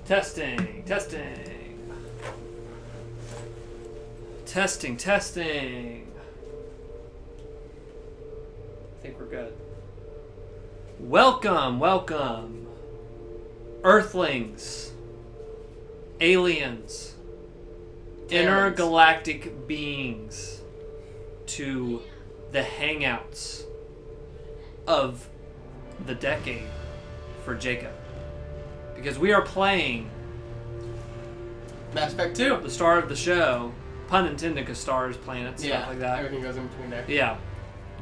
Testing, testing. Testing, testing. I think we're good. Welcome, welcome. Earthlings. Aliens. Intergalactic beings. To the Hangouts of the decade for Jacob. Because we are playing Mass Effect 2. the star of the show, pun intended, because stars, planets, Yeah, stuff like that. everything goes in between there. Yeah.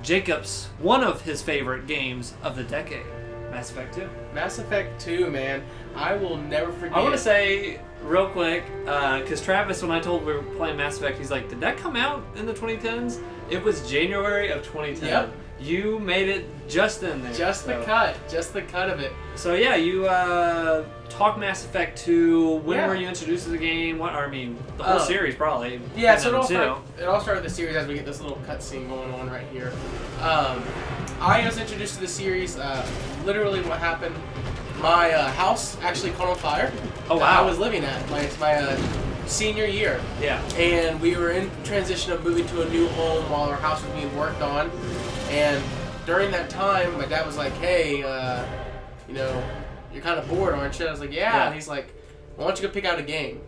Jacob's, one of his favorite games of the decade, Mass Effect 2. Mass Effect 2, man. I will never forget. I want to say, real quick, because Travis, when I told we were playing Mass Effect, he's like, did that come out in the 2010s? It was January of 2010. Yep. You made it just in there. Just the cut of it. So yeah, you talk Mass Effect 2. When Yeah. were you introduced to the game? The whole series probably. Yeah, And so then it all started with the series as we get this little cutscene going on right here. I was introduced to the series. Literally, what happened? My house actually caught on fire. Oh That I wow. was living at my senior year. Yeah. And we were in transition of moving to a new home while our house was being worked on. And during that time, my dad was like, "Hey, you're kind of bored, aren't you?" I was like, "Yeah." And he's like, "Why don't you go pick out a game?"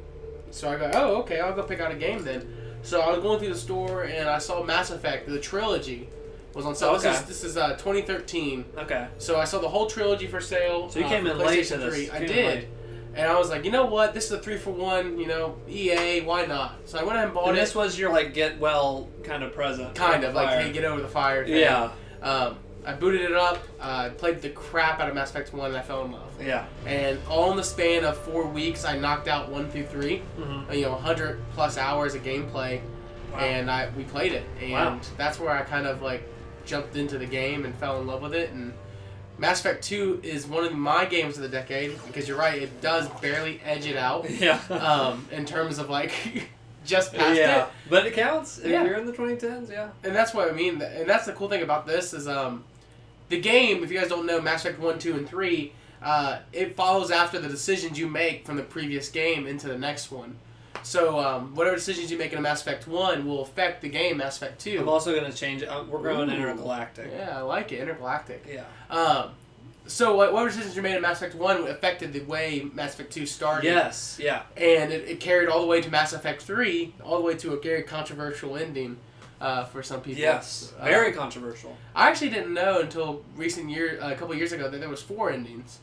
So I go, "Oh, okay, I'll go pick out a game then." So I was going through the store and I saw Mass Effect, the trilogy, was on sale. Okay. This is 2013. Okay. So I saw the whole trilogy for sale. So you came for in late to PlayStation this. 3. I Came in did. late. And I was like, you know what? This is a 3-for-1. EA. Why not? So I went ahead and bought And it. this was your get well kind of present. Kind of like, fire. hey, get over the fire thing. Yeah. I booted it up, played the crap out of Mass Effect 1, and I fell in love. Yeah. And all in the span of 4 weeks, I knocked out 1 through 3. Mm-hmm. 100 plus hours of gameplay, Wow. and we played it. And Wow. that's where I kind of jumped into the game and fell in love with it. And Mass Effect 2 is one of my games of the decade because you're right, it does barely edge it out. Yeah. In terms of just past yeah. it. But it counts. If Yeah. you're in the 2010s, yeah. And that's what I mean. And that's the cool thing about this is the game, if you guys don't know, Mass Effect 1, 2, and 3, it follows after the decisions you make from the previous game into the next one. So whatever decisions you make in a Mass Effect 1 will affect the game Mass Effect 2. I'm also going to change it. We're going Ooh. intergalactic. Yeah, I like it. Intergalactic. Yeah. So whatever decisions you made in Mass Effect 1 affected the way Mass Effect 2 started. Yes. Yeah. And it carried all the way to Mass Effect 3, all the way to a very controversial ending for some people. Yes. Very controversial. I actually didn't know until a couple years ago, that there was 4 endings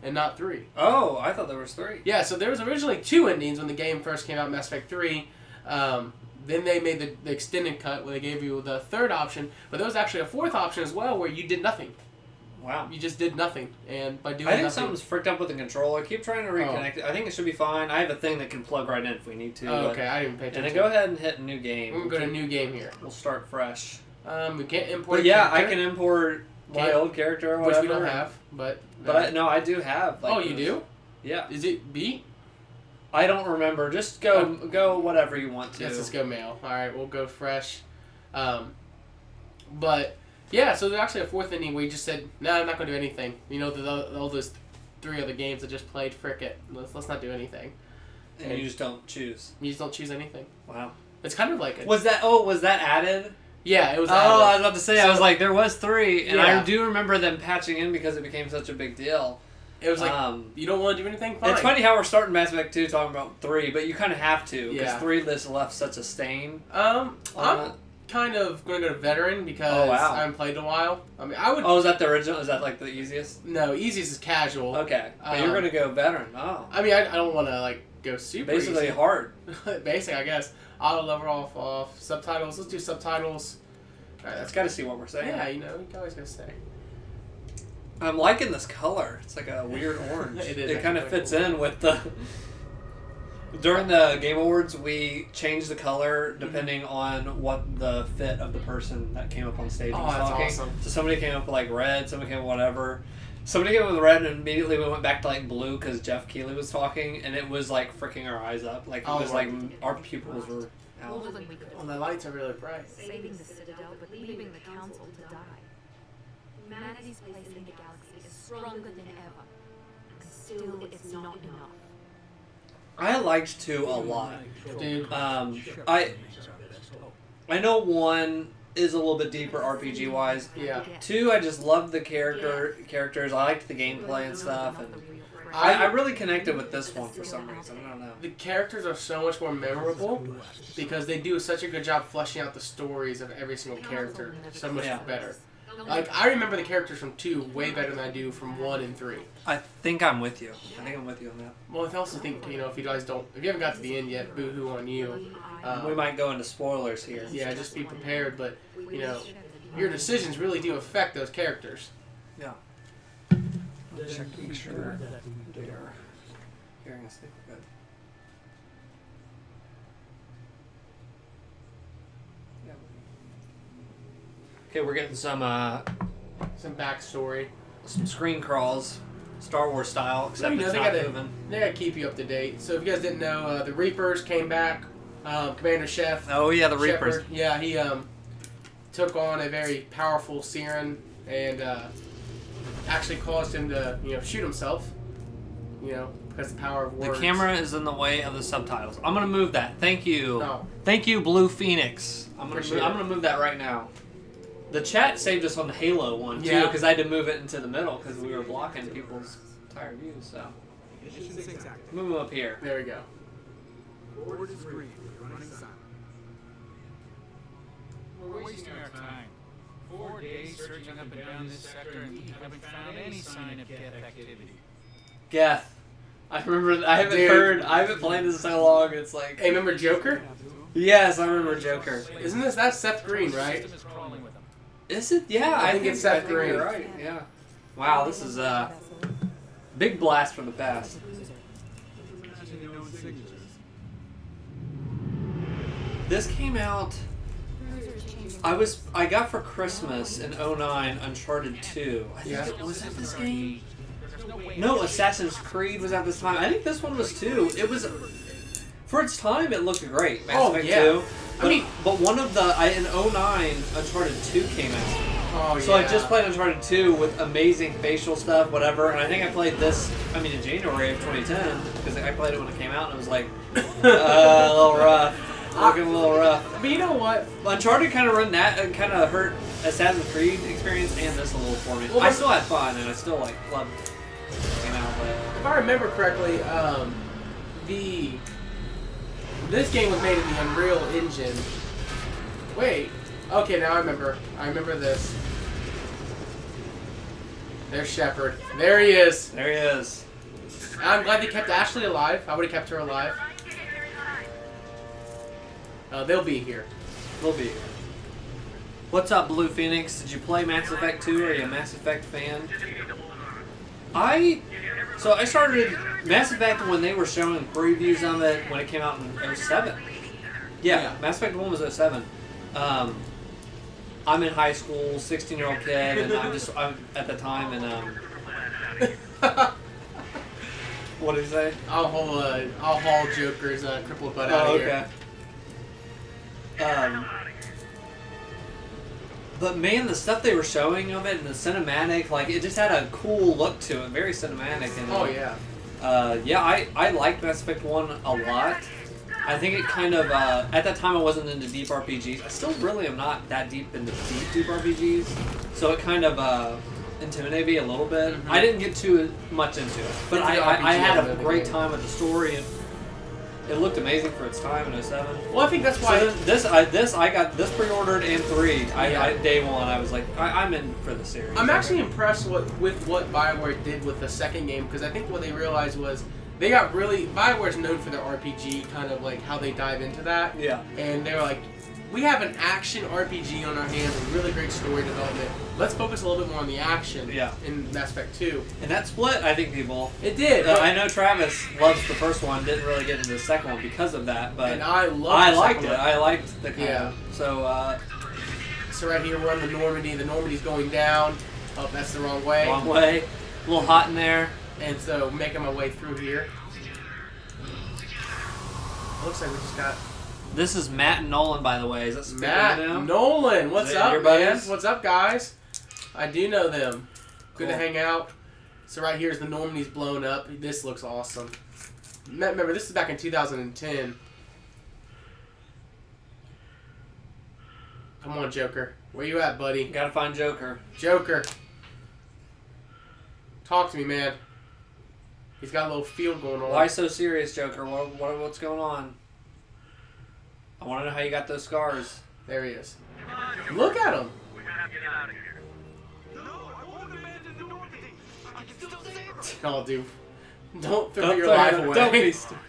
and not 3. Oh, I thought there was 3. Yeah, so there was originally 2 endings when the game first came out, Mass Effect 3. Then they made the extended cut where they gave you the 3rd option, but there was actually a 4th option as well where you did nothing. Wow. You just did nothing, and by doing I think nothing... something's fricked up with the controller. Keep trying to reconnect it. I think it should be fine. I have a thing that can plug right in if we need to. Oh, okay, I didn't pay And attention. then go ahead and hit new game. We're going to go to new game here. We'll start fresh. We can't import But yeah, I character, can import my old character or which whatever. we don't have, but... But I do have. oh, you do? Yeah. Is it B? I don't remember. Just go whatever you want to. Yes, let's go male. Alright, we'll go fresh. But, yeah, so there's actually a 4th ending where you just said, no, I'm not going to do anything. All those 3 other games I just played, frick it. Let's not do anything. And you just don't choose. You just don't choose anything. Wow. It's kind of like it. Was that added? Yeah, it was Oh, added. I was about to say, I was like, there was 3, and Yeah. I do remember them patching in because it became such a big deal. It was like, you don't want to do anything? Fine. It's funny how we're starting Mass Effect 2 talking about 3, but you kind of have to, because Yeah. 3 just left such a stain. I'm kind of going to go to veteran because I haven't played in a while. I mean, I would... Oh, is that the original? Is that the easiest? No, easiest is casual. Okay, but you're going to go veteran. Oh. I mean, I don't want to, go super Basically easy. hard. Basic, I guess. Auto level off. Subtitles. Let's do subtitles. All right, That's got to see what we're saying. Yeah, you always got to say. I'm liking this color. It's like a weird orange. It is It kind of actually fits cool. in with the... During the Game Awards, we changed the color depending on what the fit of the person that came up on stage was that's talking. awesome. So somebody came up with red, somebody came up with whatever. Somebody came up with red, and immediately we went back to blue because Jeff Keighley was talking, and it was freaking our eyes up. It was our pupils were out. Older than we could Well, the lights are really bright. saving the Citadel, but leaving the Council to die. Humanity's place in the galaxy is stronger than ever. And still, it's not enough. I liked 2 a lot. Dude. I know 1 is a little bit deeper RPG wise. Yeah. 2, I just loved the characters. I liked the gameplay and stuff, and I really connected with this one for some reason. I don't know. The characters are so much more memorable because they do such a good job fleshing out the stories of every single character so much better. Like, I remember the characters from 2 way better than I do from 1 and 3. I think I'm with you. I think I'm with you on that. Well, I also think, if you haven't got to the end yet, boo-hoo on you. We might go into spoilers here. Yeah, just be prepared, but, your decisions really do affect those characters. Yeah. Check to make sure they're hearing us. Good. Yeah. Okay, we're getting some backstory. Some screen crawls, Star Wars style, except it's not moving. They gotta keep you up to date. So if you guys didn't know, the Reapers came back. Commander Chef. Oh yeah, the Reapers. Shepard, yeah, he took on a very powerful Siren and actually caused him to shoot himself. Because the power of words. The camera is in the way of the subtitles. I'm gonna move that. Thank you. No. Thank you, Blue Phoenix. I'm gonna move that right now. The chat saved us on the Halo one too, because I had to move it into the middle because we were blocking people's entire views. So move them up here. There we go. Board is green. Running silent. We're wasting our time. 4 days searching up and down this sector and we haven't found any sign of Geth activity. Geth. I remember. I haven't played this in so long. It's like. Hey, remember Joker? Yes, I remember Joker. Isn't that's Seth Green, right? Is it? Yeah, I think it's Seth Green. You're right. Yeah. Wow, this is a big blast from the past. This came out. I got for Christmas in 2009 Uncharted 2. I think was that this game? No, Assassin's Creed was at this time. I think this one was too. It was for its time. It looked great. Mass Effect 2. But, but one of the in 2009 Uncharted 2 came out. Oh, so I just played Uncharted 2 with amazing facial stuff, whatever, and I think I played this. I mean, in January of 2010 because I played it when it came out, and it was like a little rough. Looking a little rough. But you know what? Uncharted kind of hurt Assassin's Creed experience and this a little for me. Well, I still had fun and I still loved but if I remember correctly, this game was made in the Unreal Engine. Wait. Okay, now I remember. I remember this. There's Shepard. There he is. There he is. I'm glad they kept Ashley alive. I would have kept her alive. They'll be here. They'll be here. What's up, Blue Phoenix? Did you play Mass Effect 2? Are you a Mass Effect fan? I started Mass Effect when they were showing previews of it when it came out in 07. Yeah, Mass Effect 1 was 07. I'm in high school, 16-year-old kid, and I'm at the time, and what did he say? I'll haul Joker's crippled butt out of here. But man, the stuff they were showing of it and the cinematic, it just had a cool look to it, very cinematic. And I liked Mass Effect 1 a lot. I think it kind of, at that time I wasn't into deep RPGs. I still really am not that deep into deep RPGs. So it kind of intimidated me a little bit. Mm-hmm. I didn't get too much into it. But I had a great time with the story, and it looked amazing for its time in 07. Well, I think that's why... So I got this pre-ordered and 3. Day one, I was like, I'm in for the series. I'm actually impressed with what BioWare did with the second game, because I think what they realized was they got really... BioWare's known for their RPG, kind of how they dive into that. Yeah. And they were like, we have an action RPG on our hands with really great story development. Let's focus a little bit more on the action in Mass Effect 2. And that split, I think, people. It did. I know Travis loves the first one, didn't really get into the second one because of that. But and I liked it. I liked the kind of... So, so right here, we're on the Normandy. The Normandy's going down. Oh, that's the wrong way. Wrong way. A little hot in there. And so, making my way through here. Looks like we just got... This is Matt and Nolan, by the way. Is that Matt Nolan? What's up, man? What's up, guys? I do know them. Good to hang out. So right here's the Normandy's blown up. This looks awesome. Remember, this is back in 2010. Come on, Joker. Where you at, buddy? Gotta find Joker. Joker. Talk to me, man. He's got a little field going on. Why so serious, Joker? What's going on? I want to know how you got those scars. There he is. Look at him. We have to get out of here. No, I won't abandon the Normandy. I can still save her. Oh, dude. Don't throw your life away. Don't be stupid.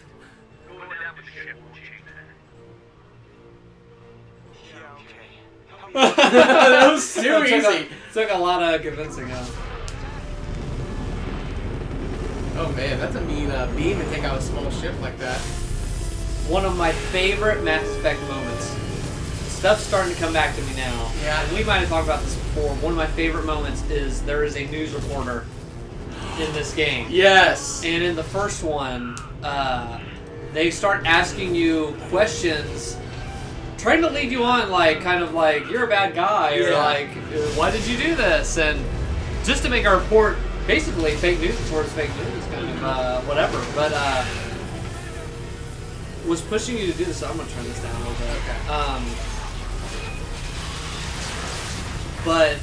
Going down with the ship will change that. Yeah, okay. That was too It easy. took a lot of convincing of. Oh man, that's a mean beam to take out a small ship like that. One of my favorite Mass Effect moments. Stuff's starting to come back to me now. Yeah. And we might have talked about this before. One of my favorite moments is there is a news reporter in this game. Yes. And in the first one, they start asking you questions, trying to lead you on, like, kind of like, you're a bad guy, or like, why did you do this? And just to make a report, basically fake news towards fake news, kind of, whatever. But, was pushing you to do this, so I'm going to turn this down a little bit. Okay. But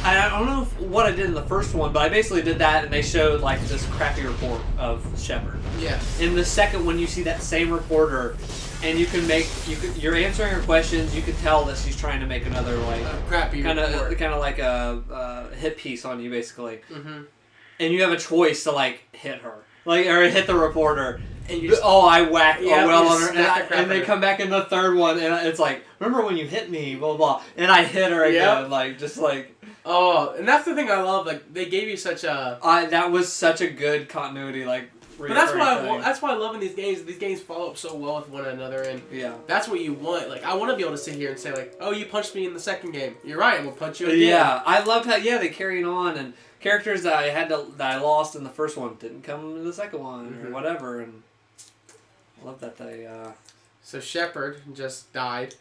I don't know what I did in the first one, but I basically did that, and they showed like this crappy report of Shepard. Yes. In the second one, you see that same reporter, and you're answering her questions. You could tell that she's trying to make another like crappy report. kind of like a hit piece on you, basically. Mm-hmm. And you have a choice to like hit her, like or hit the reporter. And you just, I whacked well on her, and they come back in the third one, and it's like, remember when you hit me, blah, blah, and I hit her again, like, just like... Oh, and that's the thing I love, like, they gave you such a... that was such a good continuity, like, but that's why I love in these games follow up so well with one another, and that's what you want. Like, I want to be able to sit here and say, like, oh, you punched me in the second game. You're right, I'm going to punch you again. Yeah, I loved how, they carried on, and characters that I lost in the first one didn't come in the second one, or whatever, and... I love that they. So Shepard just died,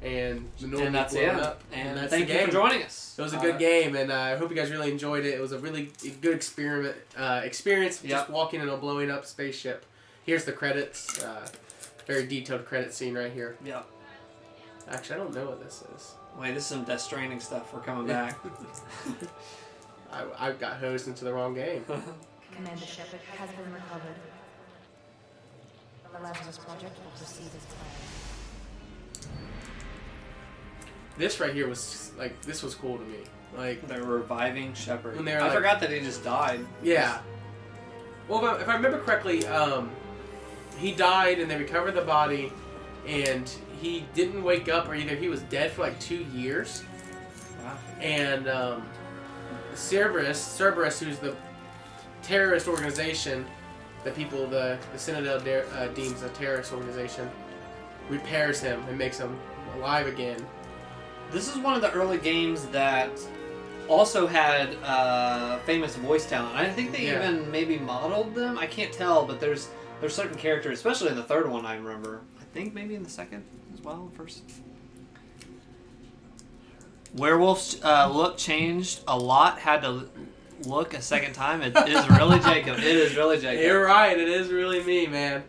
and the Normandy that's blew it. up. And that's thank the you game. for joining us. It was a good game, and I hope you guys really enjoyed it. It was a really good experience just walking in a blowing up spaceship. Here's the credits. Very detailed credit scene right here. Yep. Actually, I don't know what this is. Wait, this is some Death Stranding stuff. We're coming back. I got hosed into the wrong game. Commander Shepard has been recovered. The Lazarus Project will proceed as planned. This right here was this was cool to me. Like they're reviving Shepard. When they were I forgot that he just died. Yeah. Well, if I remember correctly, he died and they recovered the body, and he didn't wake up, or either he was dead for like 2 years. Wow. And Cerberus, who's the terrorist organization. The Citadel deems a terrorist organization, repairs him and makes him alive again. This is one of the early games that also had famous voice talent. I think they even maybe modeled them. I can't tell, but there's certain characters, especially in the third one, I remember. I think maybe in the second as well, first. Werewolf's look changed a lot. Had to look a second time. It is really Jacob. It is really Jacob. You're right. It is really me, man.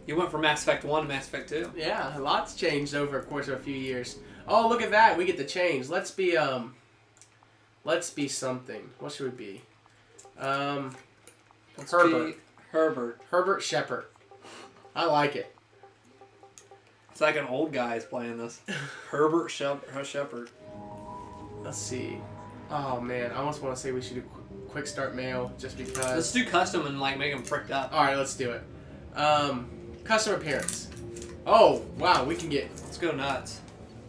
You went from Mass Effect 1 to Mass Effect 2. Yeah, a lot's changed over the course of a few years. Oh, look at that. We get to change. Let's be something. What should we be? Herbert Shepard. I like it. It's like an old guy is playing this. Herbert Shepard. Let's see. Oh man, I almost want to say we should do quick start mail just because. Let's do custom and like make them pricked up. All right, let's do it. Custom appearance. Oh wow, we can get. Let's go nuts.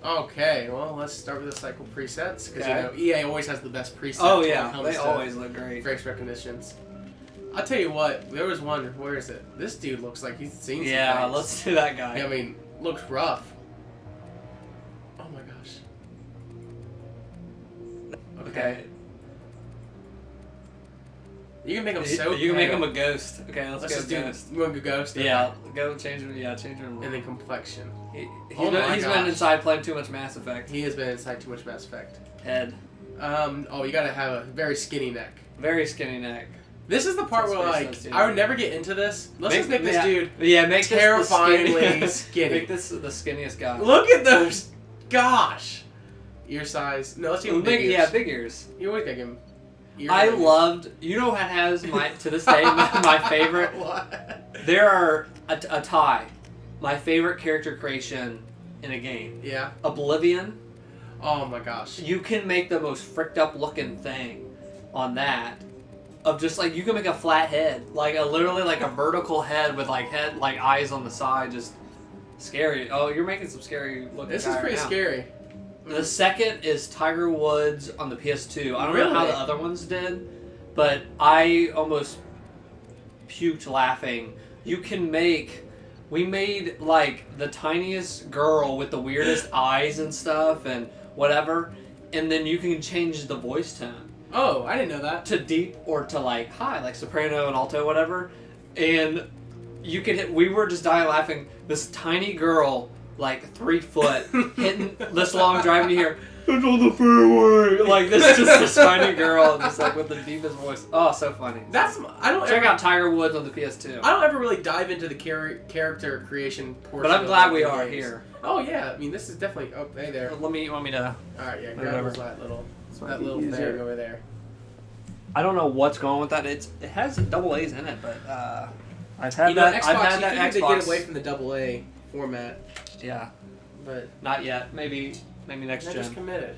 Okay, well let's start with the cycle presets because EA always has the best presets. Oh yeah, they always look great. Face recognitions. I'll tell you what, there was one. Where is it? This dude looks like he's seen some things. Let's do that guy. I mean, looks rough. Oh my gosh. Okay. You can make him so. You can make him a ghost. Okay, let's go just ghost. You want to go ghost? Yeah, go change him. Yeah, change him. And then complexion. He's been inside playing too much Mass Effect. He has been inside too much Mass Effect. Head. Oh, you gotta have a very skinny neck. Very skinny neck. This is the part where, like, I would never get into this. Let's just make this dude make terrifyingly skinny. Make this the skinniest guy. Look at those. Gosh. Ear size. No, let's give him big ears. Yeah, big ears. You always make him. I loved. You know what has to this day my favorite. What? There are a tie. My favorite character creation in a game. Yeah. Oblivion. Oh my gosh. You can make the most fricked up looking thing on that. Of just like you can make a flat head, like literally like a vertical head with like eyes on the side, just scary. Oh, you're making some scary looking. This is pretty scary. The second is Tiger Woods on the PS2. I don't know how the other ones did, but I almost puked laughing. You can make. We made like the tiniest girl with the weirdest eyes and stuff and whatever, and then you can change the voice tone. Oh, I didn't know that. To deep or to like high, like soprano and alto, whatever. And you can hit. We were just dying laughing. This tiny girl, like 3 foot, hitting this long driving to here. It's on the fairway. Like this tiny girl, just like with the deepest voice. Oh, so funny. Check out Tiger Woods on the PS2. I don't ever really dive into the character creation portion. But I'm glad we are here. Oh yeah, I mean this is definitely. Oh, hey there. Want me to? All right, yeah. Grab that little thing over there. I don't know what's going with that. It has double A's in it, but I've had that. Xbox, I've had that Xbox. They get away from the double A format. Yeah, but not yet. Maybe next gen. Just committed.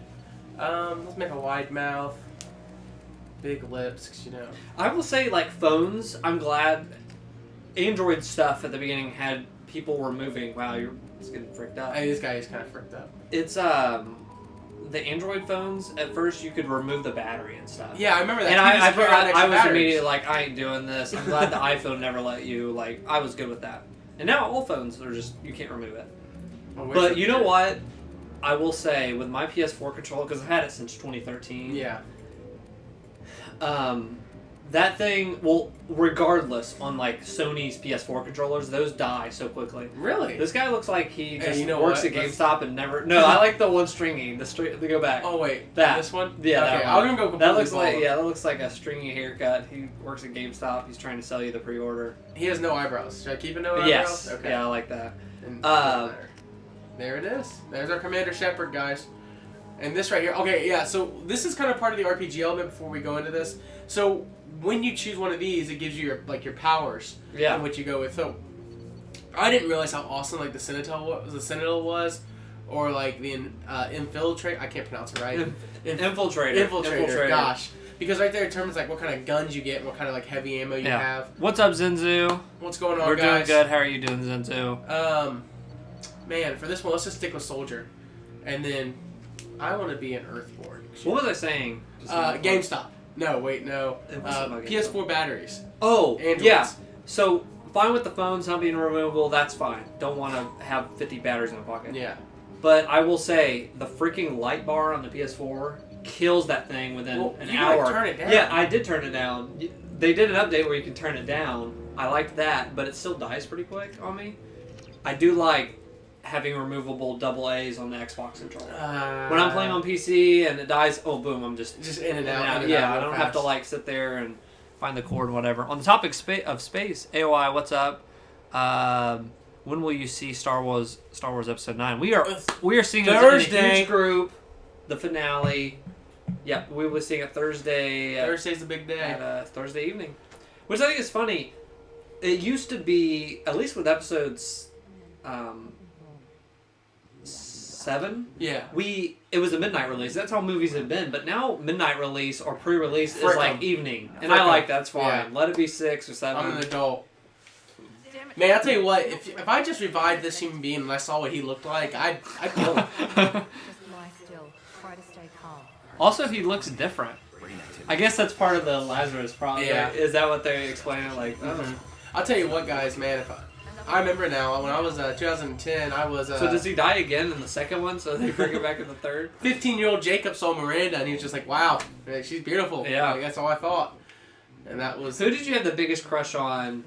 Let's make a wide mouth, big lips, 'cause, you know. I will say, like phones. I'm glad Android stuff at the beginning had people were moving. Wow, you're getting freaked out. Hey, this guy is kind of freaked up. It's the Android phones, at first you could remove the battery and stuff. Yeah, I remember that. And I was immediately like, I ain't doing this. I'm glad the iPhone never let you. Like, I was good with that. And now all phones are just, you can't remove it. Oh, but you know what? I will say, with my PS4 controller, because I've had it since 2013. Yeah. That thing, well, regardless, on like Sony's PS4 controllers, those die so quickly. Really? This guy looks like he just works at GameStop and never. No, I like the one stringy. The go back. Oh wait, that this one? Yeah, okay, that I was gonna go completely. That looks like a stringy haircut. He works at GameStop. He's trying to sell you the pre-order. He has no eyebrows. Should I keep it no eyebrows? Yes. Okay. Yeah, I like that. There it is. There's our Commander Shepard, guys. And this right here. Okay, yeah. So this is kind of part of the RPG element before we go into this. So when you choose one of these, it gives you your powers. Yeah. And what you go with. So I didn't realize how awesome like the Sentinel was, or like the Infiltrate. I can't pronounce it right. Infiltrator. Gosh. Because right there it determines like what kind of guns you get and what kind of like heavy ammo you have. What's up, Zenzu? What's going on, We're guys? We're doing good. How are you doing, Zenzu? Man, for this one, let's just stick with Soldier, and then I want to be an Earthborn. What was I saying? GameStop. No, wait, no. PS4 batteries. Oh, Androids. Yeah. So fine with the phones not being removable. That's fine. Don't want to have 50 batteries in a pocket. Yeah. But I will say the freaking light bar on the PS4 kills that thing within an hour. You can turn it down. Yeah, I did turn it down. They did an update where you can turn it down. I liked that, but it still dies pretty quick on me. I do like having removable double A's on the Xbox controller. When I'm playing on PC and it dies, oh boom, I'm just in and out. Yeah, I don't have to like sit there and find the cord and whatever. On the topic of space, AOI, what's up? When will you see Star Wars Episode 9? We are seeing Thursday. it in a huge group. The finale. Yeah, we will be seeing it Thursday. Thursday's the big day. At Thursday evening, which I think is funny. It used to be, at least with episodes 7. Yeah. It was a midnight release. That's how movies have been. But now midnight release or pre-release is like evening, and I like that's fine. Yeah. Let it be 6 or 7. I'm an adult. Man, I'll tell you what. If I just revived this human being and I saw what he looked like, I'd kill him. Just lie still. Try to stay calm. Also, he looks different. I guess that's part of the Lazarus problem. Yeah. Is that what they explain? Like, I'll tell you what, guys, man. I remember now, when I was 2010, I was... so does he die again in the second one, so they bring it back in the third? 15-year-old Jacob saw Miranda, and he was just like, wow, she's beautiful. Yeah. Like, that's all I thought. And that was... Who did you have the biggest crush on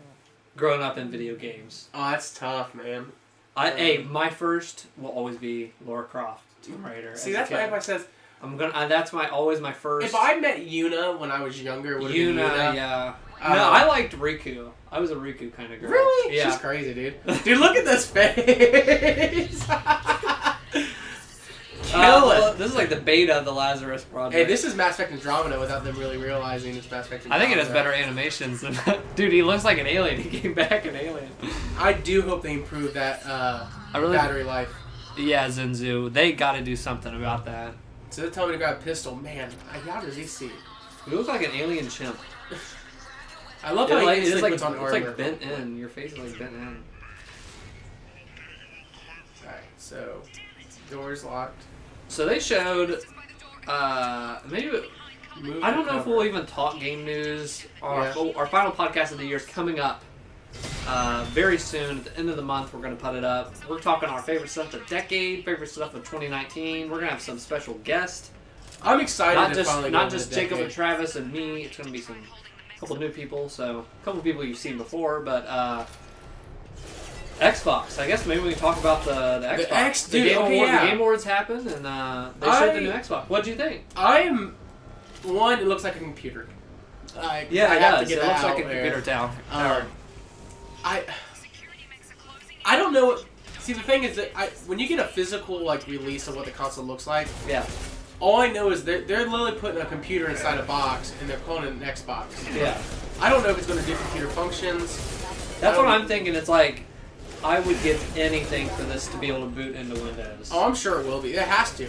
growing up in video games? Oh, that's tough, man. My first will always be Lara Croft, Tomb Raider. See, that's why everybody says... that's always my first. If I met Yuna when I was younger, it would have been Yuna. Yeah. No, I liked Riku. I was a Riku kind of girl. Really? Yeah. She's crazy, dude. Dude, look at this face. Kill it. Well, this is like the beta of the Lazarus Project. Hey, this is Mass Effect Andromeda without them really realizing it's Mass Effect Andromeda. I think it has better animations than dude. He looks like an alien. He came back an alien. I do hope they improve that battery life. Yeah, Zenzu. They got to do something about that. So they're telling me to grab a pistol. Man, how does he see? You look like an alien chimp. I love how he it's instantly like, puts on it's armor. like bent in. Your face is like bent in. Alright, so door's locked. So they showed, maybe, I don't know if we'll even talk game news. Our final podcast of the year is coming up very soon. At the end of the month, we're going to put it up. We're talking our favorite stuff of the decade, favorite stuff of 2019. We're going to have some special guests. I'm excited Not to finally not go just into the Jacob decade. and Travis and me. It's going to be a couple new people. So a couple people you've seen before, but Xbox. I guess maybe we can talk about the Xbox. The Game Awards happened, and they showed the new Xbox. What do you think? It looks like a computer. I It have does. to get It that looks like a out there. computer tower. I don't know. See, the thing is that when you get a physical release of what the console looks like, Yeah. all I know is they're literally putting a computer inside a box and they're calling it an Xbox. Yeah. I don't know if it's going to do computer functions. That's what I'm thinking. It's like, I would give anything for this to be able to boot into Windows. Oh, I'm sure it will be. It has to.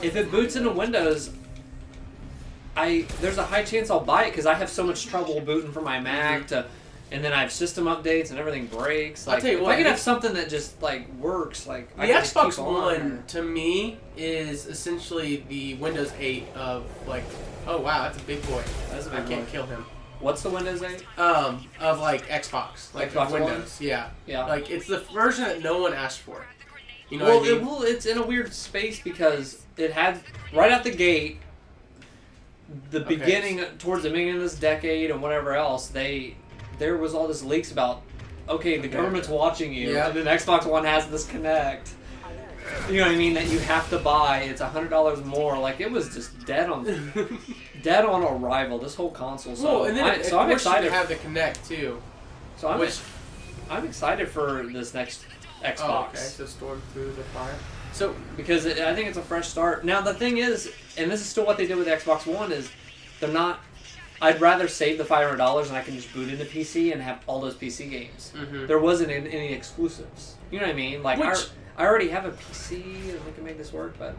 If it boots into Windows, there's a high chance I'll buy it because I have so much trouble booting from my Mac and then I have system updates and everything breaks. I'll tell you what, if I could have something that just works, The I can just Xbox keep on. One, to me, is essentially the Windows 8 of oh wow, that's a big boy. That's a I big can't boy. kill him. What's the Windows 8? Of Xbox, Xbox Windows. Yeah. Yeah. It's the version that no one asked for. You know what I mean? It's in a weird space because it had right out the gate, beginning towards the beginning of this decade and whatever else, there was all this leaks about the government's watching you. Yeah. And then Xbox One has this Connect. You know what I mean? That you have to buy. It's $100 more. It was just dead on arrival. This whole console. So and then I'm excited to have the Connect too. So I'm excited for this next Xbox. Oh, okay. So storm through the fire. So because I think it's a fresh start. Now the thing is, and this is still what they did with Xbox One, is they're not. I'd rather save the $500 and I can just boot into PC and have all those PC games. Mm-hmm. There wasn't any exclusives. You know what I mean? I already have a PC and we can make this work, but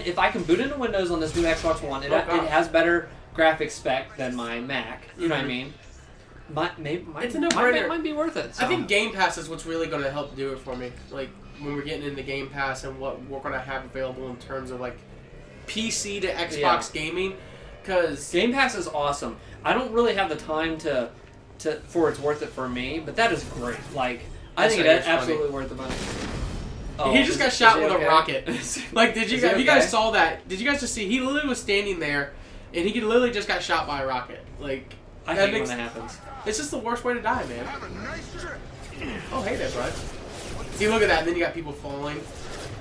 if I can boot into Windows on this new Xbox One, it has better graphics spec than my Mac. You know what I mean? It's a no-brainer. It might be worth it. So. I think Game Pass is what's really going to help do it for me. When we're getting into Game Pass and what we're going to have available in terms of PC to Xbox gaming. Because Game Pass is awesome. I don't really have the time to for it's worth it for me, but that is great. I think it's absolutely worth the money. Oh, he just got shot with okay? a rocket. Did you guys? You guys saw that? Did you guys just see? He literally was standing there, and he literally just got shot by a rocket. I hate when that happens. It's just the worst way to die, man. Have a nice trip. Oh, hey there, bud. See, look at that. And then you got people falling.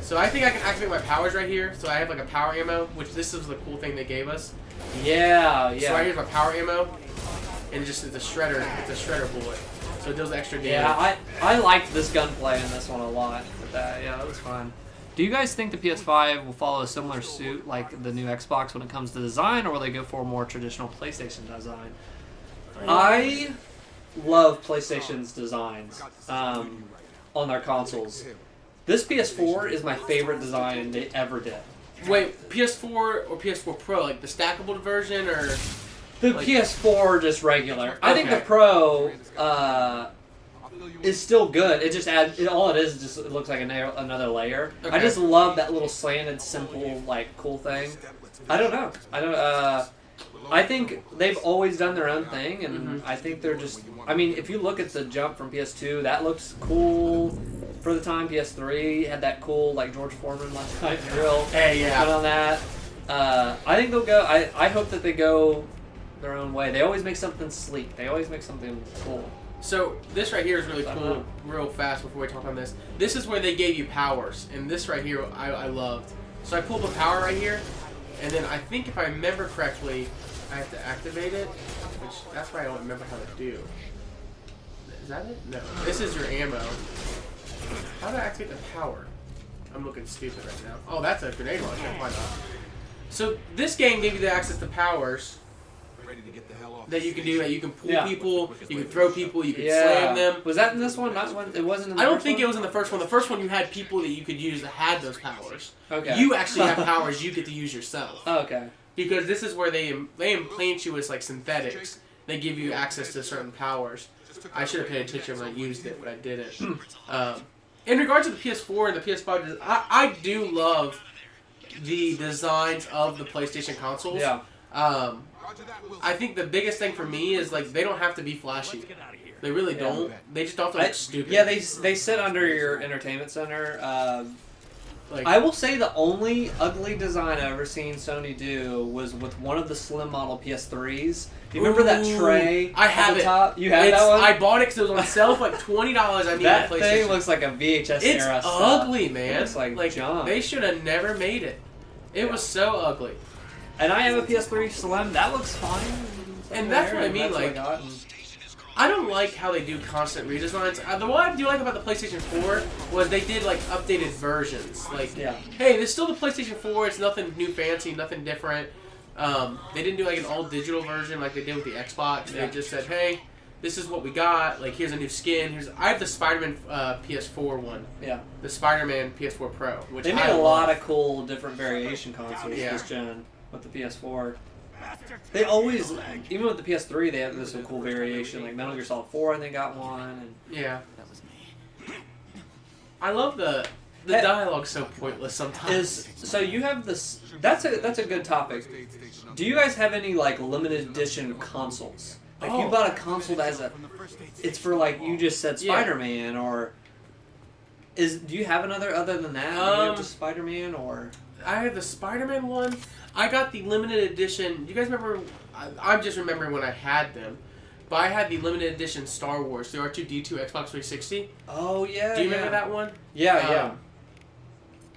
So I think I can activate my powers right here. So I have a power ammo, which this is the cool thing they gave us. Yeah. So right here's my power ammo, and it's a shredder. It's a shredder bullet, so it deals extra damage. Yeah, I liked this gunplay in this one a lot. With that, that was fun. Do you guys think the PS5 will follow a similar suit like the new Xbox when it comes to design, or will they go for a more traditional PlayStation design? I love PlayStation's designs on their consoles. This PS4 is my favorite design they ever did. Wait, PS4 or PS4 Pro, the stackable version, or the PS4 just regular? I think the Pro is still good. It just all it is just it looks like another layer. Okay. I just love that little slanted, simple, cool thing. I don't know. I think they've always done their own thing, and I think they're just. I mean, if you look at the jump from PS2, that looks cool for the time. PS3 had that cool George Foreman left-eye drill. Hey, yeah. Put on that. I think they'll go. I hope that they go their own way. They always make something sleek. They always make something cool. So this right here is really cool. Real fast before we talk on this. This is where they gave you powers, and this right here I loved. So I pulled the power right here, and then I think if I remember correctly, I have to activate it, which that's why I don't remember how to do. Is that it? No. This is your ammo. How do I activate the power? I'm looking stupid right now. Oh, that's a grenade launcher. Why not? So this game gave you the access to powers that you can do. That you can pull people, you can throw people, you can slam them. Was that in this one? Not one. It wasn't. In the I don't first think one? it was in the first one. The first one you had people that you could use that had those powers. Okay. You actually have powers you get to use yourself. Oh, okay. Because this is where they implant you as like synthetics. They give you access to certain powers. I should have paid attention when I used it, but I didn't. In regards to the PS4 and the PS5, I do love the designs of the PlayStation consoles. Yeah. I think the biggest thing for me is like they don't have to be flashy. They really don't. They just don't have to look stupid. Yeah, they sit under your entertainment center. I will say the only ugly design I've ever seen Sony do was with one of the slim model PS3s. Do you remember that tray? I have at the top? You have that one? I bought it because it was on sale for like $20. I need that a PlayStation. thing looks like a VHS it's era stuff. ugly, man. It's like junk. They should have never made it. It was so ugly. And I have a PS3 Slim. That looks fine. And that's what I mean. Like, I don't like how they do constant redesigns. The one I do like about the PlayStation 4 was they did like updated versions. Like, hey, this is still the PlayStation 4. It's nothing new, fancy, nothing different. They didn't do like an all digital version like they did with the Xbox. They just said, hey, this is what we got. Like, here's a new skin. I have the Spider-Man PS4 one. Yeah. The Spider-Man PS4 Pro. Which they made a lot of cool different variation consoles this gen with the PS4. They always, even with the PS3, they have some cool variation. Like Metal Gear Solid 4, I think got one. And yeah. That was me. I love the dialogue's so pointless sometimes. So you have this. That's a good topic. Do you guys have any like limited edition consoles? Like you bought a console that has it's for like you just said Spider-Man or do you have another other than that? Do you have just Spider-Man or? I have the Spider-Man one. I got the limited edition. You guys remember? I'm just remembering when I had them. But I had the limited edition Star Wars, the R2-D2 Xbox 360. Oh, yeah. Do you remember that one? Yeah,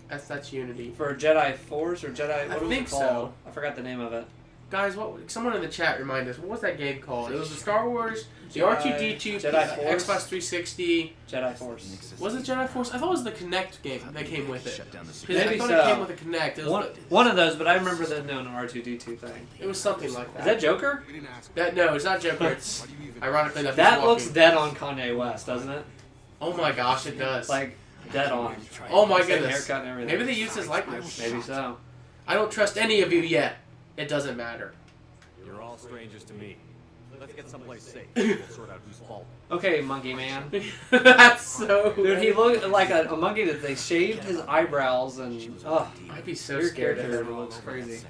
That's Unity. For Jedi Force or Jedi... What was it called? So. I forgot the name of it. Guys, someone in the chat remind us, what was that game called? It was the Star Wars, the R2-D2, Jedi Force? Xbox 360. Jedi Force. Was it Jedi Force? I thought it was the Kinect game that came with it. Maybe I thought it came with a Kinect. It was one of those, but I remember the known R2-D2 thing. It was something like that. Is that Joker? No, it's not Joker. It's ironically enough. That looks dead on Kanye West, doesn't it? Oh my gosh, it does. Like dead on. Oh my goodness. Haircut and everything. Maybe they used his likeness. Maybe so. I don't trust any of you yet. It doesn't matter. You're all strangers to me. Let's get someplace safe. We'll sort out whose fault. Okay, monkey man. That's so. Dude, he looked like a monkey that they shaved his eyebrows and. I'd be so your scared. Character looks crazy.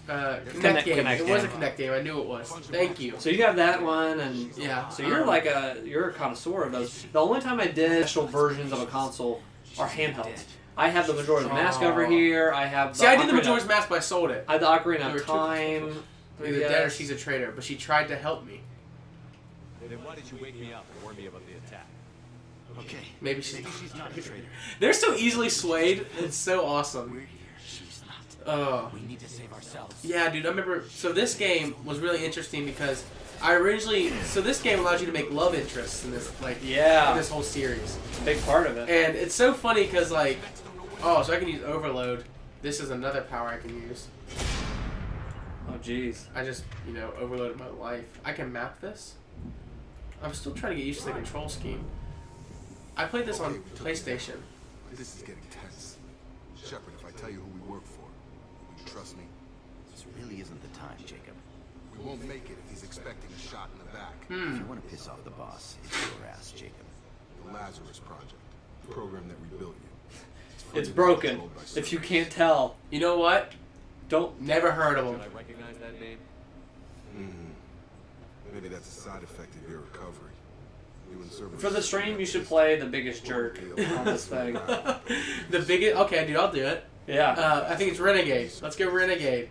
Kinect game. It was a Kinect game. I knew it was. Thank you. So you have that one, and yeah. So you're a connoisseur of those. The only time I did special versions of a console are handhelds. I have the Majora's Mask over here. I have. I did the Majora's Mask, but I sold it. I had the Ocarina of Time. Either dead or she's a traitor, but she tried to help me. Then why did you wake me up and warn me about the attack? Okay. Maybe she's not a traitor. They're so easily swayed. It's so awesome. We need to save ourselves. Yeah, dude. I remember. So this game was really interesting because I originally. So this game allows you to make love interests in this, in this whole series. Big part of it. And it's so funny because so I can use Overload. This is another power I can use. Oh jeez. I just overloaded my life. I can map this. I'm still trying to get used to the control scheme. I played this on PlayStation. This is getting tense. Shepard, if I tell you who we work for, will you trust me? This really isn't the time, Jacob. We won't make it if he's expecting a shot in the back. If you want to piss off the boss, it's your ass, Jacob. The Lazarus Project, the program that rebuilt you. It's broken. If you can't tell. You know what? Never heard of him. Should I recognize that name? Maybe that's a side effect of your recovery. For the stream, you should play the biggest jerk on this thing. The biggest? Okay, dude, I'll do it. Yeah. I think it's Renegade. Let's go Renegade.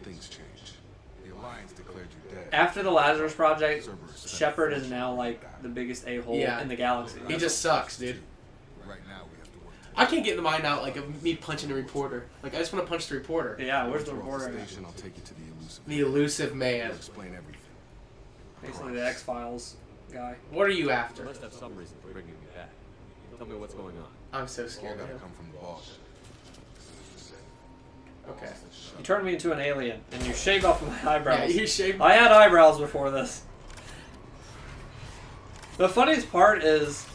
Things changed. The Alliance declared you dead. After the Lazarus Project, Shepard is now like the biggest a-hole in the galaxy. He just sucks, dude. Right now we have to work I can't get the mind out like of me punching the reporter. Like I just want to punch the reporter. Yeah, where's the After all reporter? station, I'll take you to the elusive. The elusive man. I'll explain everything. Basically the X-Files guy. What are you You after? must have some reason for bringing me back. Tell me what's going on. I'm so All scared. gotta Now. come from the boss. Okay. You turned me into an alien, and you shaved off my eyebrows. Yeah, you shaved. I had eyebrows before this. The funniest part is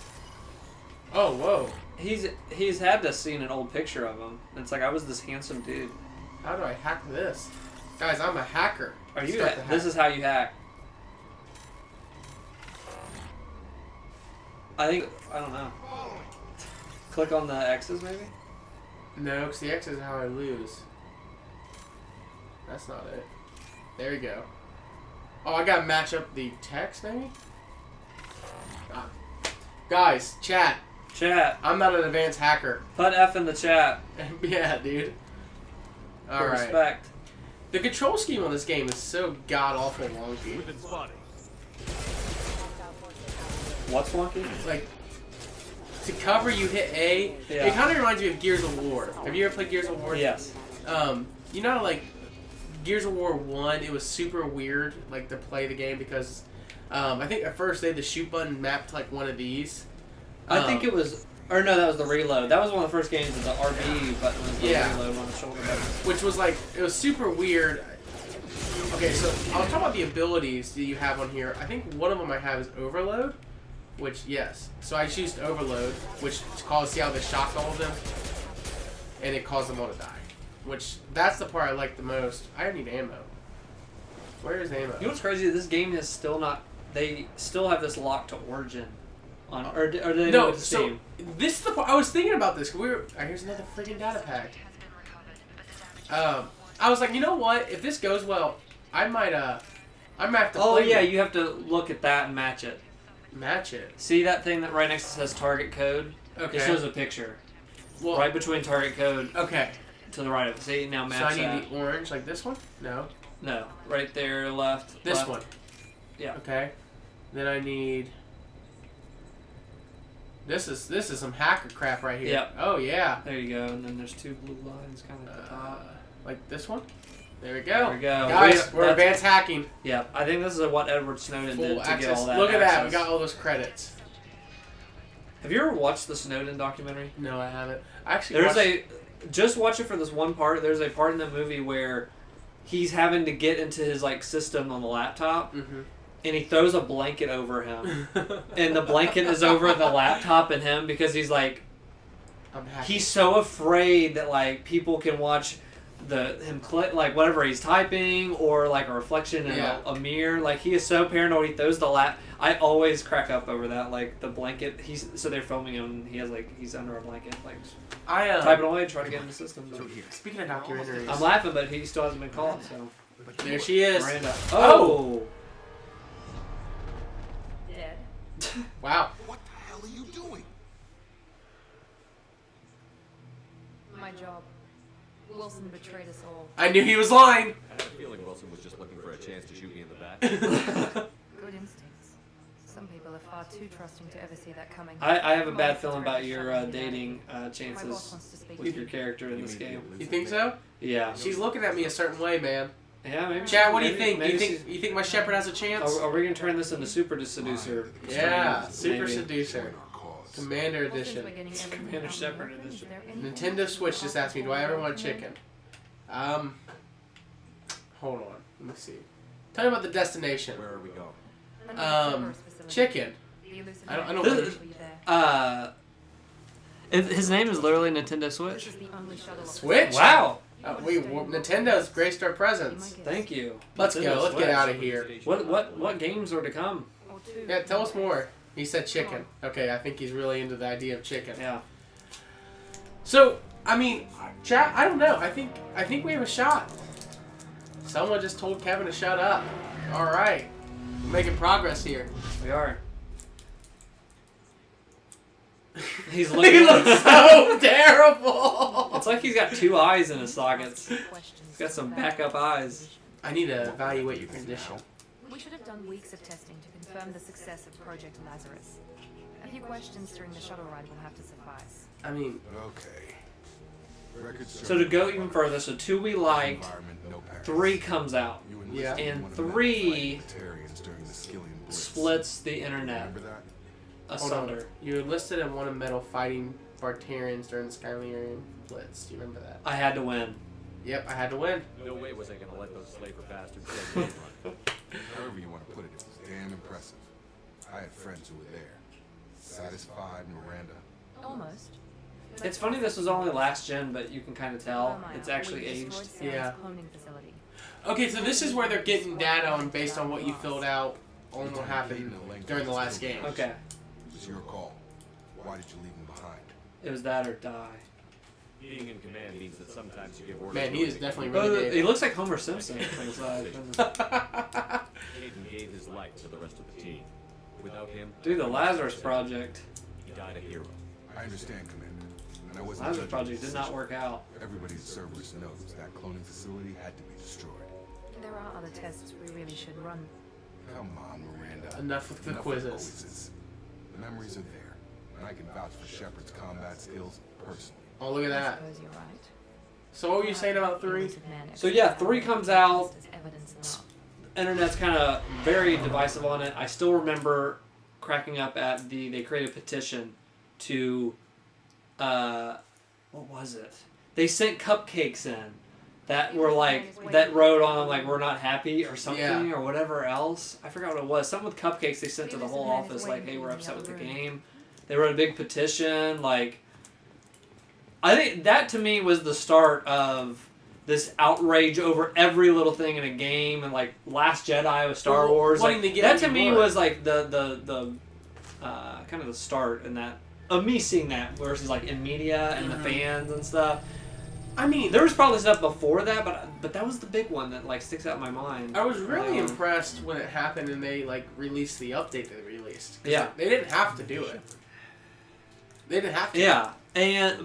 Oh, whoa. he's had to seen an old picture of him. It's like I was this handsome dude. How do I hack this? Guys, I'm a hacker. Are you? Start the This hack. is how you hack. I don't know. Click on the X's maybe. No, because the X is how I lose. That's not it. There you go. Oh, I gotta match up the text, maybe? Ah. Guys, chat. Chat. I'm not an advanced hacker. Put F in the chat. Yeah, dude. For Alright. respect. The control scheme on this game is so god-awful wonky. We've been spotted. What's wonky? Like, to cover, you hit A. Yeah. It kind of reminds me of Gears of War. Have you ever played Gears of War? Yes. You know, like, Gears of War 1, it was super weird, like, to play the game because I think at first they had the shoot button mapped to, like, one of these. I think it was, or no, that was the reload. That was one of the first games with the RB button was the Yeah. reload on the shoulder button. Which was, like, it was super weird. Okay, so I'll talk about the abilities that you have on here. I think one of them I have is Overload, which, yes. So I choose Overload, which caused, see how they shocked all of them? And it caused them all to die. Which, that's the part I like the most. I need ammo. Where is ammo? You know what's crazy? This game is still not. They still have this locked to Origin, on or do they know No, it's so Steam? this is the part I was thinking about this. Here's another freaking data pack. I was like, you know what? If this goes well, I might have to. Oh play yeah, it. you have to look at that and match it. Match it. See that thing that right next to says target code? Okay. It shows a picture Well, right between target code okay. to the right of it. See now So match I need that. the orange, like this one? No. No, right there, left. This left. one. Yeah. Okay. Then I need. This is some hacker crap right here. Yep. Oh yeah. There you go, and then there's two blue lines kind of at the top. Like this one. There we go. There we go. Guys, we're That's- advanced hacking. Yeah, I think this is what Edward Snowden Full did to access. get all that. Look at that. We access. got all those credits. Have you ever watched the Snowden documentary? No, I haven't. I actually There's just watch it for this one part. There's a part in the movie where he's having to get into his like system on the laptop, Mm-hmm. and he throws a blanket over him, and the blanket is over the laptop and him because he's like I'm happy. he's so afraid that like people can watch him click like whatever he's typing or like a reflection in Yeah. a mirror. Like he is so paranoid. He throws the I always crack up over that. Like the blanket. So they're filming him. And he has like he's under a blanket. Like typing away, trying to get in the system. But Speaking of documentaries, I'm laughing, but he still hasn't been caught. So there she is. Miranda. Oh! Dead. Wow. What the hell are you doing? My job. Wilson betrayed us all. I knew he was lying. I had a feeling Wilson was just looking for a chance to shoot me in the back. Good instincts. Some people are far too trusting to ever see that coming. I have a bad feeling about your dating My boss chances wants to speak with to your you. character in this game. You think so? Yeah. She's looking at me a certain way, man. Yeah, maybe. Chad, what do you think? maybe You think my shepherd has a chance? Are we gonna turn this into Super Seducer? Yeah, Maybe. Super Seducer, Our cause. Commander Well, since Edition. we're getting everything Commander out of Shepard the way, edition. is there any- Nintendo Switch just asked me, do I ever want chicken? Hold on. Let me see. Tell me about the destination. Where are we going? Another Cerberus facility. Chicken. The elusive I don't man know will what- be there. His name is literally Nintendo This Switch. is the only shuttle off the Switch? Wow. Nintendo's graced our You presence. might get Thank you. Let's Nintendo go. Let's get Switch. out of here. What games are to come? or two. Yeah, tell us more. He said chicken. Okay, I think he's really into the idea of chicken. Yeah. So, I mean, chat. I don't know. I think we have a shot. Someone just told Kevin to shut up. All right, we're making progress here. We are. He's He looking. looks so terrible. It's like he's got two eyes in his sockets. Questions He's got some about backup eyes. I need to evaluate your condition. We should have done weeks of testing to confirm the success of Project Lazarus. A few questions during the shuttle ride will have to suffice. I mean, Okay. Record So to go even further, so 2 we liked, environment, no Paris. 3 comes out, You Yeah. enlisted and one of the men 3 fighting Batarians during the Skillian Blitz. splits the internet Remember that? hold on. asunder. You enlisted in one of metal fighting Bartarians during the Skylian Blitz. Do you remember that? I had to win. Yep, I had to win. No way was I gonna let those slaver bastards get me run. However you want to put it, it was damn impressive. I had friends who were there. Satisfied Miranda. Almost. It's funny this was only last gen, but you can kind of tell Jeremiah, it's actually we aged. destroyed Sam's Yeah. cloning facility. Okay, so this is where they're getting data on based on what you filled out on what happened during the last game. Okay, It was your call. Why did you leave him behind? it was that or die. Being in command means that sometimes you give orders. Man, he is definitely Oh, really he looks like Homer Simpson. Hayden gave his life to the rest of the team. Without him, Dude, the Lazarus Project. he died a hero. I understand, Commander. And I wasn't Lazarus judging Project the did not decision. work out. Everybody at Cerberus knows that cloning facility had to be destroyed. There are other tests we really should run. Come on, Miranda. Enough with the Enough quizzes. The memories are there, and I can vouch for Shepard's combat skills personally. Oh, look at I that. suppose you're right. So what were you saying about 3? Elusive man So yeah, 3 comes out. as evidence enough. Internet's kind of very divisive on it. I still remember cracking up at they created a petition to, what was it? They sent cupcakes in that were like, that wrote on like, we're not happy or something Yeah. or whatever else. I forgot what it was. Something with cupcakes they sent to the whole office like, hey, we're upset with the game. They wrote a big petition. Like, I think that to me was the start of this outrage over every little thing in a game, and like Last Jedi with Star Well, Wars. wanting Like, to get that what to you me want. was like the kind of the start in that of me seeing that versus like in media and the fans and stuff. I mean, There was probably stuff before that, but that was the big one that like sticks out in my mind. I was really impressed when it happened and they like released the update they released. 'Cause, Yeah. like, they didn't have to do it. They didn't have to. Yeah,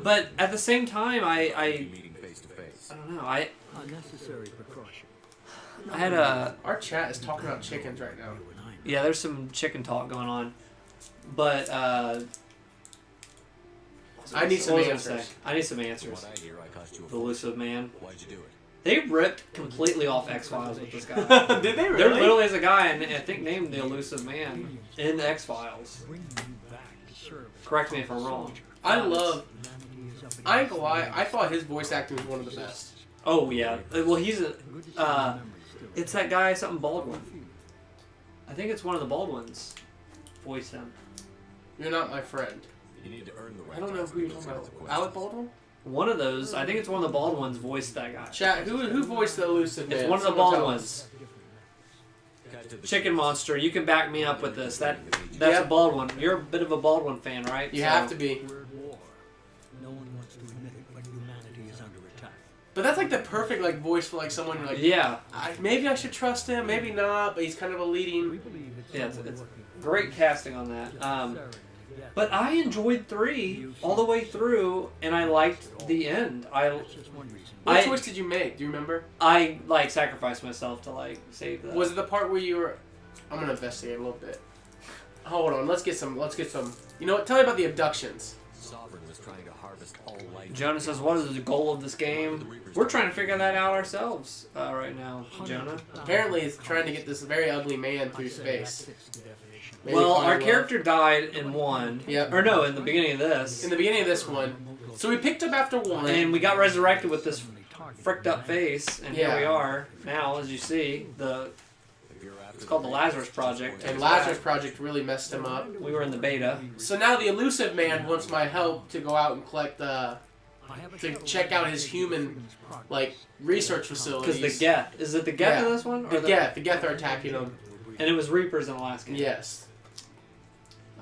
but at the same time, I Meeting face to face. don't know. I Unnecessary precaution. had a Our chat is talking about chickens right now. yeah. There's some chicken talk going on, but I need some what was I answers. gonna say? I need some answers. What I hear, I cost you a The elusive man. Why'd you do it? They ripped completely off X-Files with this guy. Did they There really? literally is a guy, and I think named the elusive man in X-Files. Bringing you back to service. Correct me if I'm wrong. I love. Humanity is up against I ain't gonna lie. I thought his voice acting was one of the best. Oh yeah. Well, he's a. good to see the memories still. It's that guy, something Baldwin. I think it's one of the Baldwins. Voice him. You're not my friend. You need to earn the right. I don't know who you're talking about. Alec Baldwin? One of those. I think it's one of the Baldwins voiced that guy. Chat. Who voiced the elusive man? It's one of the Someone tell Baldwins. Cut to the Chicken Monster. You can back me up with this. That's Yep. a Baldwin. You're a bit of a Baldwin fan, right? You So- have to be. Word war. No one wants to admit it, but humanity is under attack. But that's like the perfect like voice for like someone you're like. Yeah. Maybe I should trust him. Maybe not. But he's kind of a We leading. believe it's Yeah, someone it's working great casting on that. But I enjoyed 3 all the way through, and I liked the end. That's just one reason. What choice did you make? Do you remember? I like sacrificed myself to like save the. Was it the part where you were? I'm gonna investigate a little bit. Hold on. Let's get some. You know what? Tell me about the abductions. Sovereign was trying to harvest all life. Jonah says, "What is the goal of this game?" We're trying to figure that out ourselves right now, Jonah. Apparently, it's trying to get this very ugly man through space. Maybe Well, find our love. character died in 1. Yep. Or no, in the beginning of this. In the beginning of this one, so we picked up after 1. And we got resurrected with this fricked up face, and Yeah. here we are now, as you see. It's called the Lazarus Project. And Lazarus Project really messed him up. We were in the beta. So now the elusive man wants my help to go out and collect to check out his human like research facilities. Because the Geth. Is it the Geth in this one? Or The Geth are attacking him. And it was Reapers in the last game. Yes.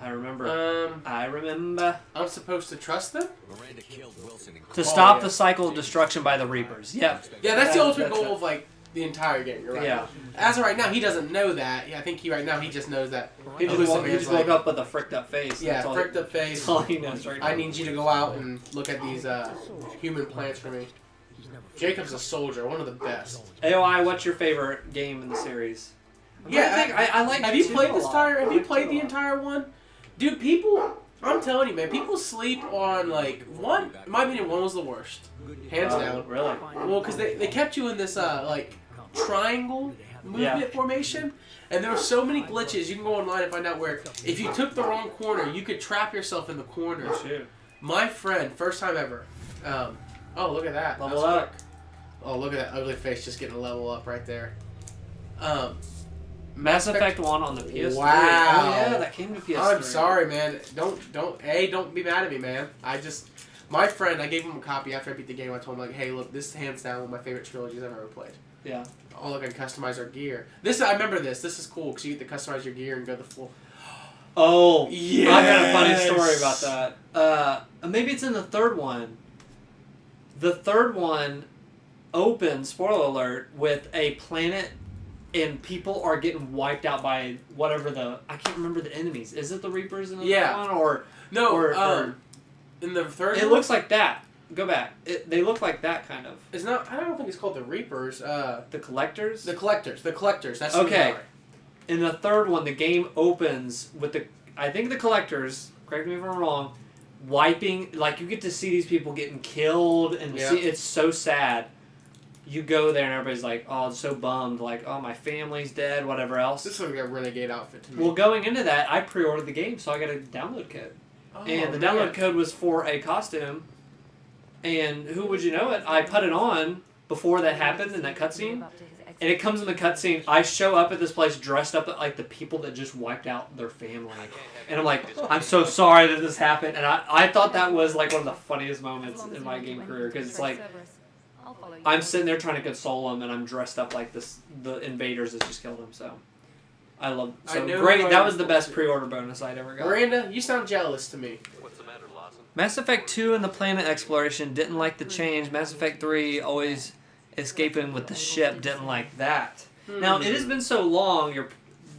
I remember. I'm supposed to trust them? Miranda killed Wilson and To stop yeah. the cycle of destruction by the Reapers. Yep. Yeah, that's the ultimate that's goal it. of like the entire game. You're right. Yeah. As of right now, he doesn't know that. Yeah, I think right now he just knows that. He just, Elusive woke, he man's just woke like, up with a fricked up face. Yeah, That's all fricked up face. That's all he knows right now. I need you to go out and look at these human plants for me. Jacob's a soldier, one of the best. AOI, what's your favorite game in the series? Yeah, I like. Have you two played a this lot. entire? Have I you like played two a the lot. entire one? Dude, people I'm telling you, man, people sleep on, like, one, in my opinion, one was the worst. Hands down. Really? Well, because they kept you in this, like, triangle movement formation, and there were so many glitches. You can go online and find out where, if you took the wrong corner, you could trap yourself in the corner. Shoot. My friend, first time ever. Oh, look at that. Level up. Oh, look at that ugly face just getting a level up right there. Mass Effect 1 on the PS3. Wow. Oh, yeah, that came to PS3. I'm sorry, man. Don't be mad at me, man. My friend, I gave him a copy after I beat the game. I told him, like, hey, look, this is hands down one of my favorite trilogies I've ever played. Yeah. Oh, look, I can customize our gear. I remember this. This is cool, because you get to customize your gear and go the full... Oh, yes! I've got a funny story about that. Maybe it's in the third one. The third one opens, spoiler alert, with a planet and people are getting wiped out by whatever I can't remember the enemies. Is it the Reapers in the third one? Or, no, or in the third it one? looks like that. Go back. They look like that, kind of. It's not, I don't think it's called the Reapers. The Collectors? The Collectors. That's okay. In the third one, the game opens with I think the Collectors, correct me if I'm wrong, wiping, like, you get to see these people getting killed, and it's so sad. You go there and everybody's like, oh, I'm so bummed, like, oh, my family's dead, whatever else. This looks like a Renegade outfit to me. Well, going into that, I pre-ordered the game, so I got a download code. Oh, and the download code was for a costume, and who would you know it? I put it on before that happened in that cutscene, and it comes in the cutscene. I show up at this place dressed up like the people that just wiped out their family. And I'm like, I'm so sorry that this happened. And I thought that was like one of the funniust moments in my game career, because it's like, I'm sitting there trying to console him, and I'm dressed up like the invaders that just killed him. So I love. So great. That was the best pre-order bonus I'd ever got. Miranda, you sound jealous to me. What's the matter, Lawson? Mass Effect 2 and the planet exploration didn't like the change. Mass Effect 3 always escaping with the ship didn't like that. Now it has been so long.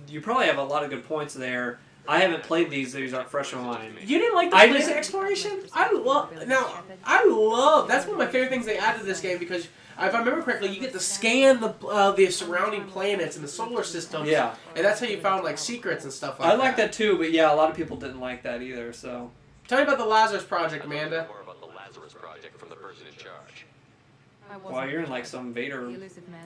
You probably have a lot of good points there. I haven't played these aren't fresh in my mind. You didn't like the planet exploration? I love. That's one of my favorite things they added to this game, because if I remember correctly, you get to scan the surrounding planets in the solar system. Yeah. And that's how you found like secrets and stuff like that. I like that too, but yeah, a lot of people didn't like that either. So. Tell me about the Lazarus Project, Amanda. More about the Lazarus Project from the person in charge. Wow, you're in like some Vader.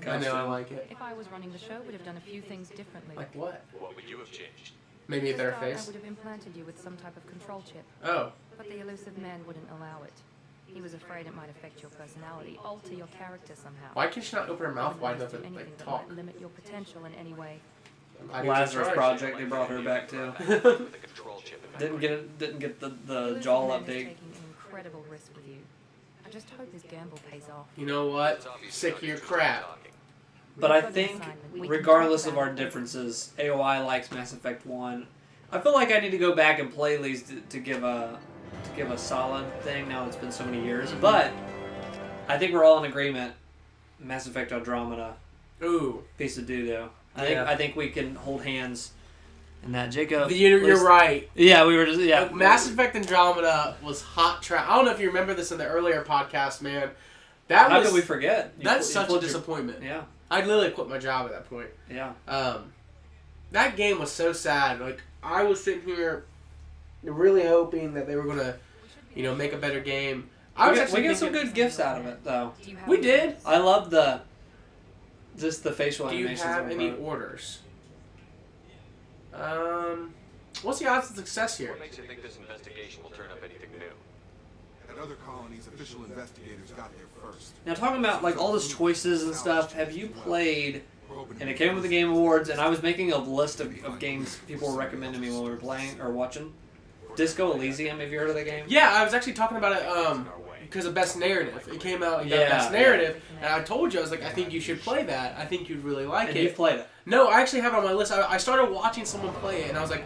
I know, I like it. If I was running the show, would have done a few things differently. Like what? What would you have changed? Maybe a better I face. would have implanted you with some type of control chip. Oh. But the elusive man wouldn't allow it. He was afraid it might affect your personality, alter your character somehow. Why can't she not open her mouth wide enough to Anything like that talk? might limit your potential in any way. Lazarus Project, they brought her back too. With a control chip in Didn't get the Elusive jaw man is update. taking an incredible risk with you. I just hope this gamble pays off. You know what? Sick of your crap. But I think, regardless of our differences, AOI likes Mass Effect 1. I feel like I need to go back and play these to give a solid thing. Now it's been so many years, but I think we're all in agreement. Mass Effect Andromeda, piece of doo-doo. I think we can hold hands in that. Jacob, you're right. Yeah, we were just Mass Effect Andromeda was hot trash. I don't know if you remember this in the earlier podcast, man. How could we forget? That's such a disappointment. Yeah, I literally quit my job at that point. Yeah. That game was so sad. Like, I was sitting here really hoping that they were gonna, make a better game. We got some good gifts out of it, though. We did. I love the facial animations. Do you have any orders? What's the odds of success here? What makes you think this investigation will turn up anything new? At other colonies, official investigators got there first. Now, talking about like all those choices and stuff, have you played? And it came with the Game Awards, and I was making a list of games people were recommending me when we were playing or watching. Disco Elysium, have you heard of the game? Yeah, I was actually talking about it because of Best Narrative. It came out and got Best Narrative, and I told you, I was like, I think you should play that. I think you'd really like it. And you've played it? No, I actually have it on my list. I started watching someone play it, and I was like,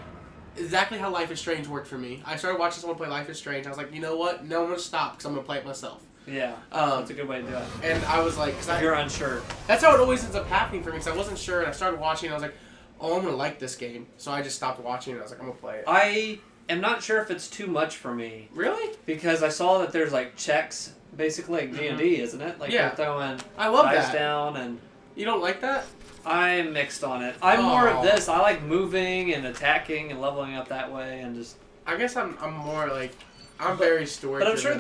exactly how Life is Strange worked for me. I started watching someone play Life is Strange. I was like, you know what? No, I'm going to stop because I'm going to play it myself. Yeah, that's a good way to do it. And I was like... You're unsure. That's how it always ends up happening for me, because I wasn't sure, and I started watching, and I was like, oh, I'm going to like this game. So I just stopped watching, and I was like, I'm going to play it. I am not sure if it's too much for me. Really? Because I saw that there's, like, checks, basically like D&D, isn't it? Like, they're throwing dice down, and... You don't like that? I'm mixed on it. I'm more of this. I like moving and attacking and leveling up that way, and just... I guess I'm more like I'm very story. But I'm sure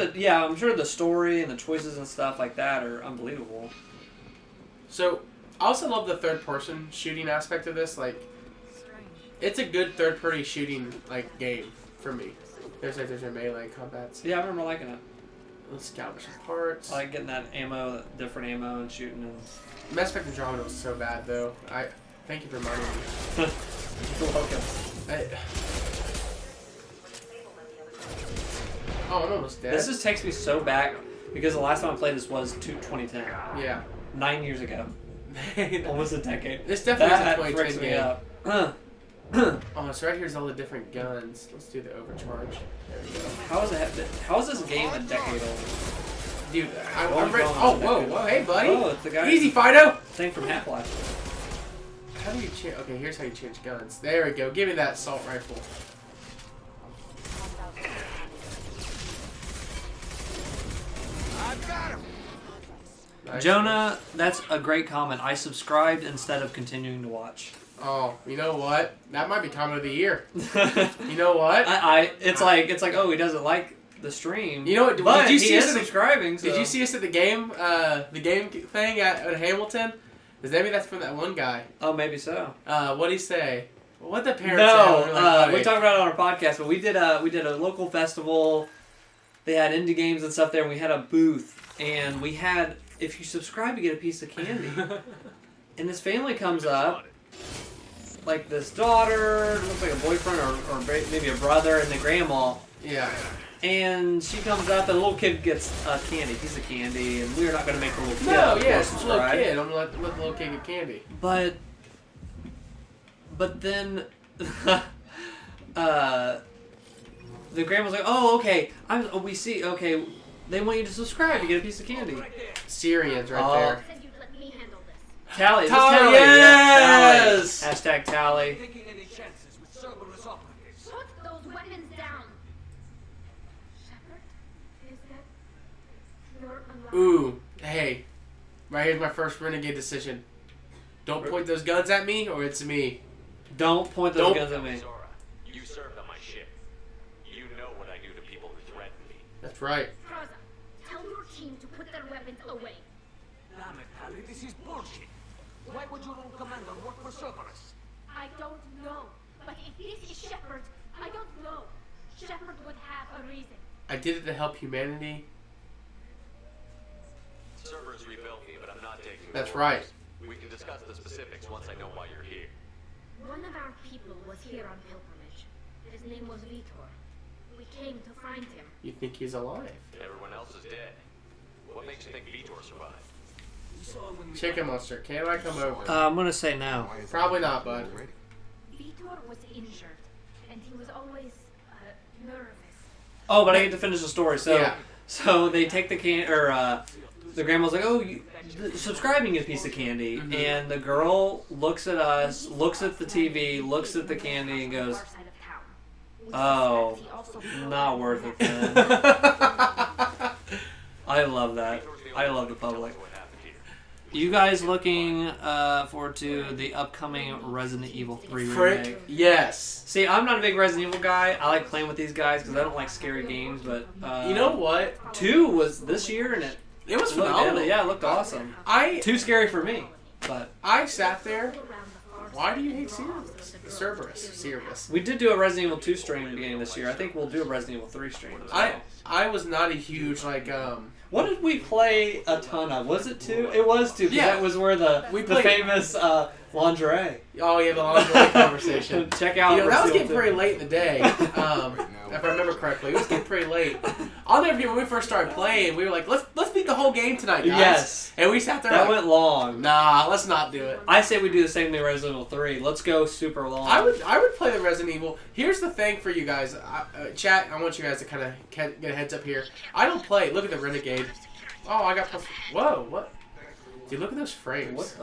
the story and the choices and stuff like that are unbelievable. So I also love the third person shooting aspect of this. Like, it's a good third party shooting like game for me. There's your melee combats. Yeah, I remember liking it. Let's salvage some parts. I like getting that ammo, different ammo, and shooting. And Mass Effect Andromeda was so bad though. I thank you for reminding me. You're welcome. Oh, I'm almost dead. This just takes me so back because the last time I played this was 2010. Yeah. 9 years ago. Almost a decade. This definitely that is a 2010 game. up. Oh, so right here's all the different guns. Let's do the overcharge. There we go. How is this game a decade old? Dude, I'm ready. Oh, whoa, hey, buddy. Oh, it's the guy. Easy, Fido. Thing from Half-Life. How do you change? Okay, here's how you change guns. There we go. Give me that assault rifle. I've got him. Nice. Jonah, that's a great comment. I subscribed instead of continuing to watch. Oh, you know what? That might be comment of the year. You know what? It's like oh, he doesn't like the stream. You know what? But did you see he us is at the, subscribing? So. Did you see us at the game thing at Hamilton? Is maybe that's from that one guy? Oh, maybe so. What'd he say? What the parents No, say? we talked about it on our podcast, but we did a local festival. They had indie games and stuff there, and we had a booth, and we had, if you subscribe, you get a piece of candy. And this family comes up, like this daughter, looks like a boyfriend or maybe a brother, and the grandma. Yeah. And she comes up, and the little kid gets a piece of candy, and we're not going to make the little kid. No, yeah, it's a little subscribe. kid. I'm gonna let the little kid get candy. But then, the grandma's like, "Oh, okay. We see. Okay, they want you to subscribe to get a piece of candy." Syrians right there. Said you'd let me handle this. Tally, Tally, yes! yes! Tally. Hashtag tally. Taking any chances with Cerberus operatives. Put those weapons down. Shepard, is that your alive? Ooh, hey. Right here's my first renegade decision. Don't point those guns at me, or it's me. Don't point those guns at me. Zora, you served on my ship. You know what I do to people who threaten me. That's right. Rosa, tell your team to put their weapons away. Damn it, Tally, this is bullshit. Why would your own commander work for Cerberus? I don't know. But if this is Shepard, I don't know. Shepard would have a reason. I did it to help humanity. Cerberus rebuilt me, but I'm not taking That's the right. orders. We can discuss the specifics once I know why you're here. One of our people was here on pilgrimage. His name was Vitor. We came to find him. You think he's alive? Everyone else is dead. What makes you think Vitor survived? Chicken monster, can I come over? I'm gonna say no. Probably not, bud. Vitor was injured, and he was always nervous. Oh, but I get to finish the story. So, Yeah. so they take the the grandma's like, "Oh, subscribing is a piece of candy," and the girl looks at us, looks at the TV, looks at the candy, and goes, "Oh, not worth it then." I love that. I love the public. You guys looking forward to the upcoming Resident Evil 3 remake? Frick, yes. See, I'm not a big Resident Evil guy. I like playing with these guys because I don't like scary games, but... You know what? 2 was this year, and it was looked, phenomenal. yeah, it looked awesome. Too scary for me, but... I sat there. Why do you hate Cerberus? We did do a Resident Evil 2 stream at the beginning of this year. I think we'll do a Resident Evil 3 stream as well. I was not a huge, What did we play a ton of? Was it 2? It was 2, because that was where the famous lingerie. Oh, yeah, the lingerie conversation. Check out that was getting 2. pretty late in the day, if I remember correctly. It was getting pretty late. I'll never forget when we first started playing, we were like, let's beat the whole game tonight, guys. Yes. And we sat there That went long. Nah, let's not do it. I say we do the same thing with Resident Evil 3. Let's go super long. I would play the Resident Evil. Here's the thing for you guys. Chat, I want you guys to kind of get a heads up here. I don't play. Look at the Renegade. Oh, I got... Whoa, what? Dude, look at those frames.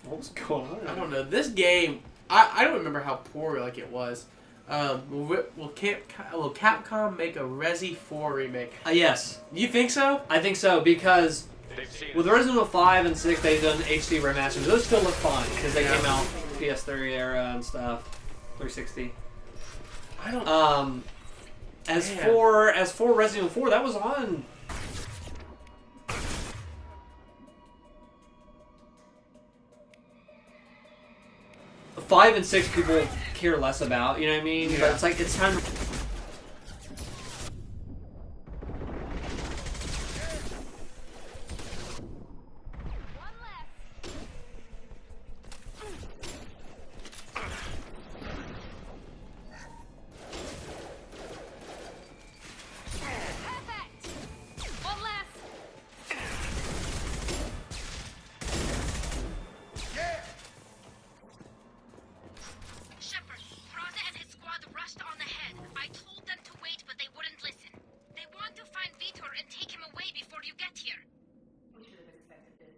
What was going on? I don't know. This game, I don't remember how poor it was. Will Capcom make a Resi 4 remake? Yes. You think so? I think so, because with Resident Evil 5 and 6, they've done HD remasters. Those still look fun, because they came out PS3 era and stuff. 360. I don't... As Man. for Resident Evil 4, that was on. Five and 6 people care less about, you know what I mean? Yeah. But it's like, it's time to... Shepard, Raza and his squad rushed on ahead. I told them to wait, but they wouldn't listen. They want to find Vitor and take him away before you get here. We should have expected this.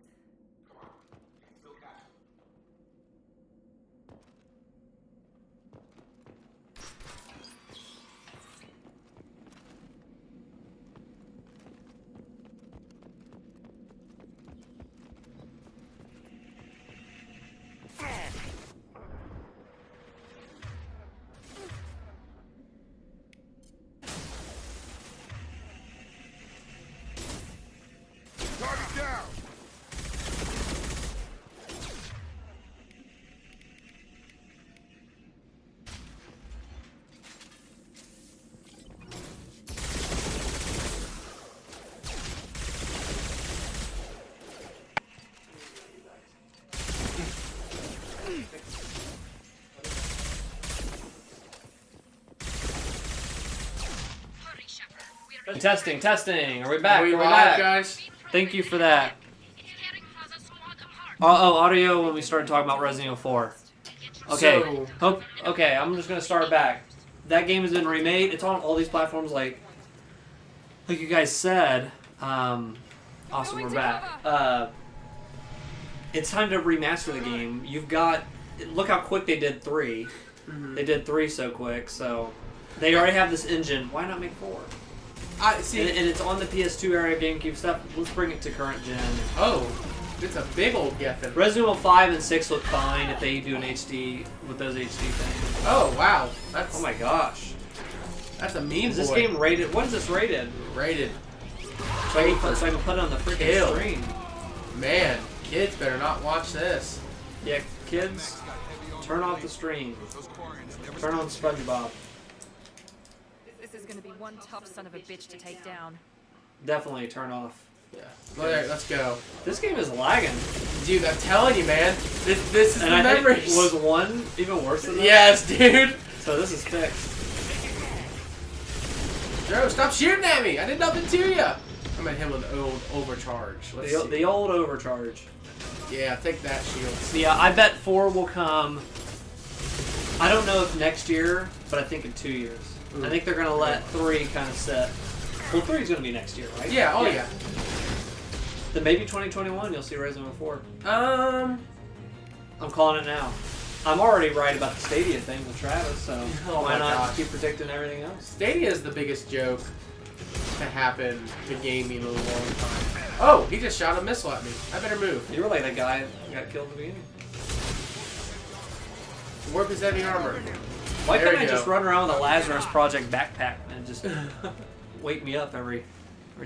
Target down! Hurry, Shepard. We are Testing, testing. Are we back? Are we Are we live, back? guys? Thank you for that. It's tearing Raza's squad apart. Audio when we started talking about Resident Evil 4. Okay. So- Okay, I'm just gonna start back. That game has been remade. It's on all these platforms, like you guys said. Awesome, we're back. It's time to remaster the game. You've got. Look how quick they did 3. They did 3 so quick. So they already have this engine. Why not make 4? I see. And it's on the PS2 era, GameCube stuff. Let's bring it to current gen. Oh, it's a big old Geffen. Resident Evil 5 and 6 look fine if they do an HD with those HD things. Oh wow, that's Oh my gosh. that's a mean Is this boy. game rated? What is this rated? Rated. So I can put it on the freaking Kill. screen. Man, kids better not watch this. Yeah, kids, turn off the stream. Turn on SpongeBob. This is gonna be one tough son of a bitch to take down. Definitely turn off. Yeah. Well, there, let's go. This game is lagging. Dude, I'm telling you, man. This is And the I think, memories. was 1 even worse than that? Yes, dude. So this is fixed. Joe, stop shooting at me. I did nothing to you. I'm gonna hit him with the old overcharge. Let's see. The old overcharge. Yeah, take that shield. Yeah, I bet 4 will come. I don't know if next year, but I think in 2 years. Ooh. I think they're gonna let 3 kind of set. Well, 3 is gonna be next year, right? Yeah. Oh yeah. Then maybe 2021 you'll see Resident Evil 4. Um. I'm calling it now. I'm already right about the Stadia thing with Travis, so Oh why my not gosh. keep predicting everything else? Stadia is the biggest joke to happen to gaming in a long time. Oh, he just shot a missile at me. I better move. You were like that guy that got killed at the beginning. Warp his heavy armor. Why There couldn't I you just go. run around with a Lazarus Project backpack and just wake me up every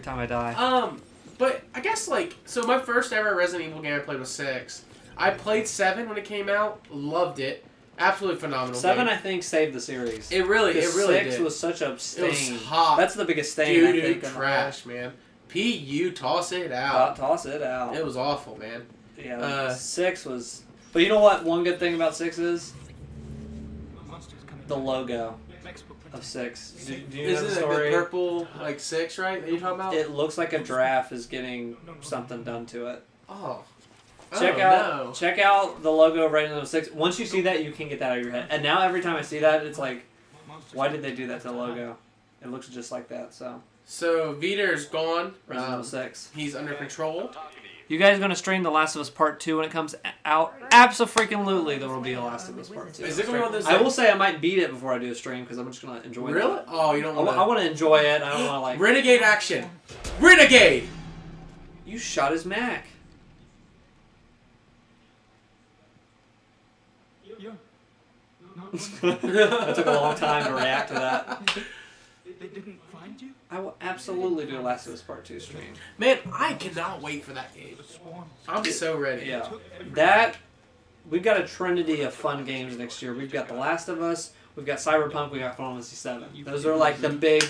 time I die? But I guess so my first ever Resident Evil game I played was 6. I played 7 when it came out, loved it, absolutely phenomenal. 7, game. I think, saved the series. It really 6 did. was such a stain. It was hot. That's the biggest stain, Doo I doo think. in the trash, man. P.U. toss it whole- out. Toss it out. It was awful, man. Yeah, 6 was... But you know what? One good thing about 6 is? The logo of 6. Do you know Isn't the it story? the purple 6, right? That you talking about? It looks like a giraffe is getting something done to it. Oh. Check out the logo of Resident Evil 6. Once you see that, you can get that out of your head. And now every time I see that, it's like, why did they do that to the logo? It looks just like that. So Vitor's gone. Resident Evil 6. He's under control. You guys gonna stream The Last of Us Part 2 when it comes out? Absolutely, there will be a Last of Us Part 2. Is it gonna be one of those? I will say I might beat it before I do a stream because I'm just gonna enjoy it. Really? Oh, you don't want to. I want to enjoy it. I don't want to Renegade action. Renegade. You shot his Mac. That took a long time to react to that. They didn't find you? I will absolutely do a Last of Us Part 2 stream. Man, I cannot wait for that game. I'm so ready. Yeah. That, we've got a trinity of fun games next year. We've got The Last of Us, we've got Cyberpunk, we got Final Fantasy 7. Those are like the big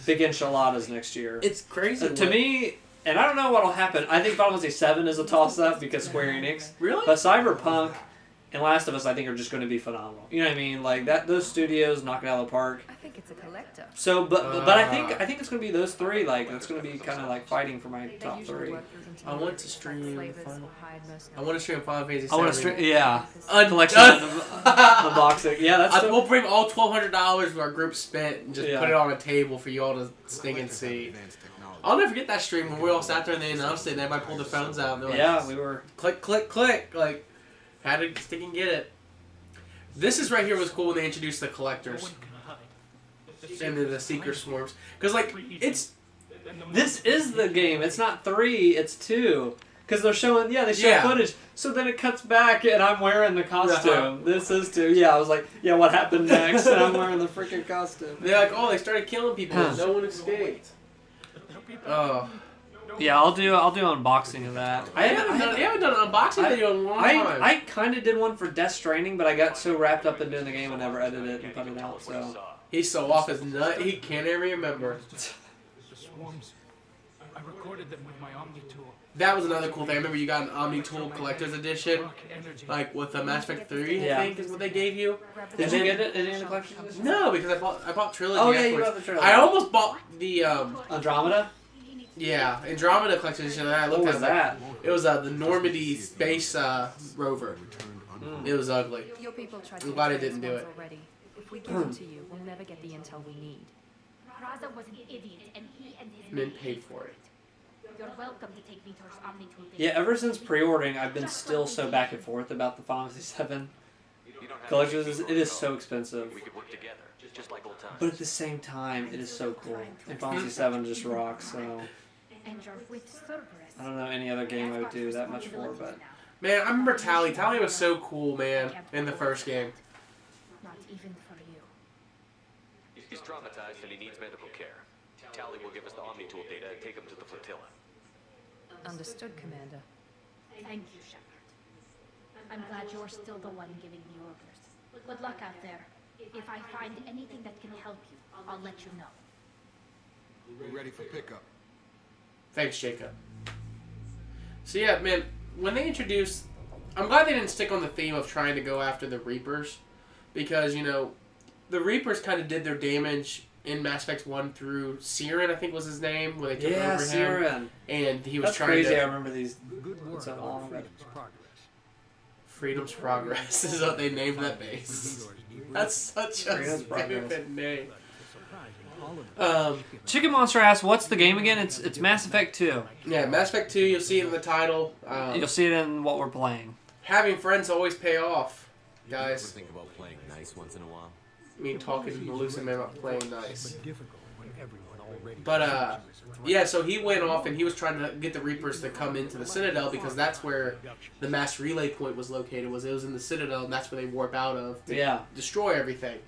enchiladas next year. It's crazy. To me, and I don't know what'll happen. I think Final Fantasy 7 is a toss-up because Square Enix. Really? But Cyberpunk and Last of Us, I think, are just going to be phenomenal. You know what I mean? Like that, those studios knock it out of the park. I think it's a collector. So, but I think it's going to be those three. Like that's going to be kind of like fighting for my top three. I want to stream Final. I want to stream Final Fantasy 7. I want to stream, yeah. Collection unboxing. Yeah, that's. We'll bring all $1,200 our group spent and just put it on a table for you all to sting and see. I'll never forget that stream when we all sat there and they announced it and everybody pulled their phones out. And they're like, yeah, we were click, click, click. Like, had to stick and get it. This is right here was cool when they introduced the collectors and the seeker swarms. Because, like, it's. This is the game. It's not 3, it's 2. Because they're showing, they show footage. So then it cuts back and I'm wearing the costume. This is 2. Yeah, I was like, what happened next? And I'm wearing the freaking costume. They're like, they started killing people. No one escaped. Oh. Yeah, I'll do unboxing of that. I haven't done an unboxing video in a long time. I kind of did one for Death Stranding, but I got so wrapped up in doing the game I never edited it and put it out. So he's so off his nut, he can't even remember. The swarms. I recorded them with my Omni tool. That was another cool thing. I remember you got an Omni Tool Collector's Edition, like with a Mass Effect 3, I think is what they gave you. Did you get it in the collection edition? No, because I bought Trilogy. Oh yeah, you bought the Trilogy. I almost bought the Andromeda. Yeah, Andromeda Collector's Edition. I looked what at was that? It was the Normandy space rover. It was ugly. Your people tried I'm glad I didn't do it. already. If we give them to you, we'll never get the intel we need. Raza was an idiot, and he and his Men paid for it. You're welcome to take Vitor's Omni tool. Yeah, ever since pre-ordering, I've been still so back and forth about the Final Fantasy 7 collections. It is so expensive. We could work together, just like old times. But at the same time, it is so cool. And Final Fantasy 7 just rocks, so And you're with Cerberus. I don't know any other game I would do that much for, but Man, I remember Tally. Tally was so cool, man, in the first game. Not even for you. He's traumatized and he needs medical care. Tally will give us the Omni tool data and take him to the flotilla. Understood, Commander. Thank you, Shepard. I'm glad you're still the one giving the orders. Good luck out there. If I find anything that can help you, I'll let you know. We're ready for pickup. Thanks, Jacob. So yeah, man, when they introduced... I'm glad they didn't stick on the theme of trying to go after the Reapers. Because, the Reapers kind of did their damage in Mass Effect 1 through Siren, I think was his name, when they took over him. Siren. And he was That's trying crazy. to... I remember these so long. Freedom's Progress is what they named that base. That's such a stupid name. Chicken Monster asks, "What's the game again?" It's Mass Effect 2. Yeah, Mass Effect 2. You'll see it in the title. You'll see it in what we're playing. Having friends always pay off, guys. Think about playing nice once in a while. I mean, talking to Lucid Man about playing nice. But yeah. So he went off and he was trying to get the Reapers to come into the Citadel because that's where the mass relay point was located. It was in the Citadel, and that's where they warp out of to destroy everything.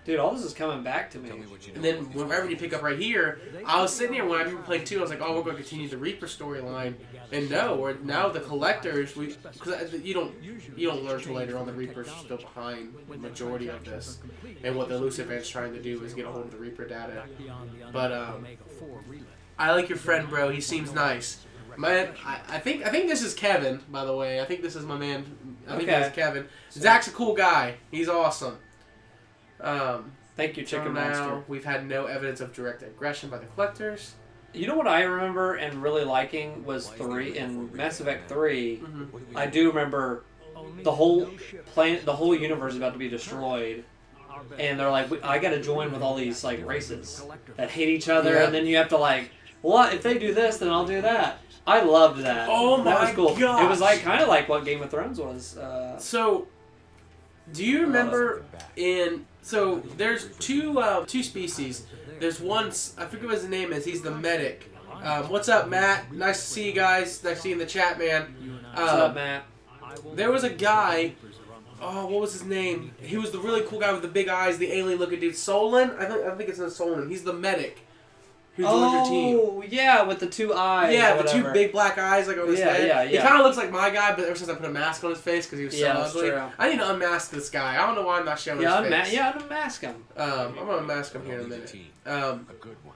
Dude, all this is coming back to me. And then whenever you pick up right here, I was sitting here when I remember playing 2, I was like, oh, we're going to continue the Reaper storyline. And no, we're now the Collectors, because you don't learn till later on the Reapers are still behind the majority of this. And what the Lucifer's trying to do is get a hold of the Reaper data. But I like your friend, bro. He seems nice. Man, I think this is Kevin, by the way. I think this is my man. I think this is Kevin. Zach's a cool guy. He's awesome. Thank you, Chicken Monster. We've had no evidence of direct aggression by the Collectors. You know what I remember and really liking was 3 in Mass Effect 3. Mm-hmm. I do remember the whole planet, the whole universe is about to be destroyed, and they're like, "I got to join with all these like races that hate each other," and then you have to like, "Well, if they do this, then I'll do that." I loved that. Oh my that was cool. gosh. It was like kind of like what Game of Thrones was. So, do you remember So there's two species. There's one, I forget what his name is. He's the medic. What's up, Matt? Nice to see you guys. Nice to see you in the chat, man. What's up, Matt? There was a guy Oh, what was his name? He was the really cool guy with the big eyes, the alien-looking dude. Solon? I think it's in Solon. He's the medic who joined your team. Oh, yeah, with the 2 eyes. Yeah, or the 2 big black eyes like on his head. Yeah. He kind of looks like my guy, but ever since I put a mask on his face because he was so that's ugly. true. I need to unmask this guy. I don't know why I'm not showing his face. Unmask him. I'm going to unmask him here in a minute. A good one.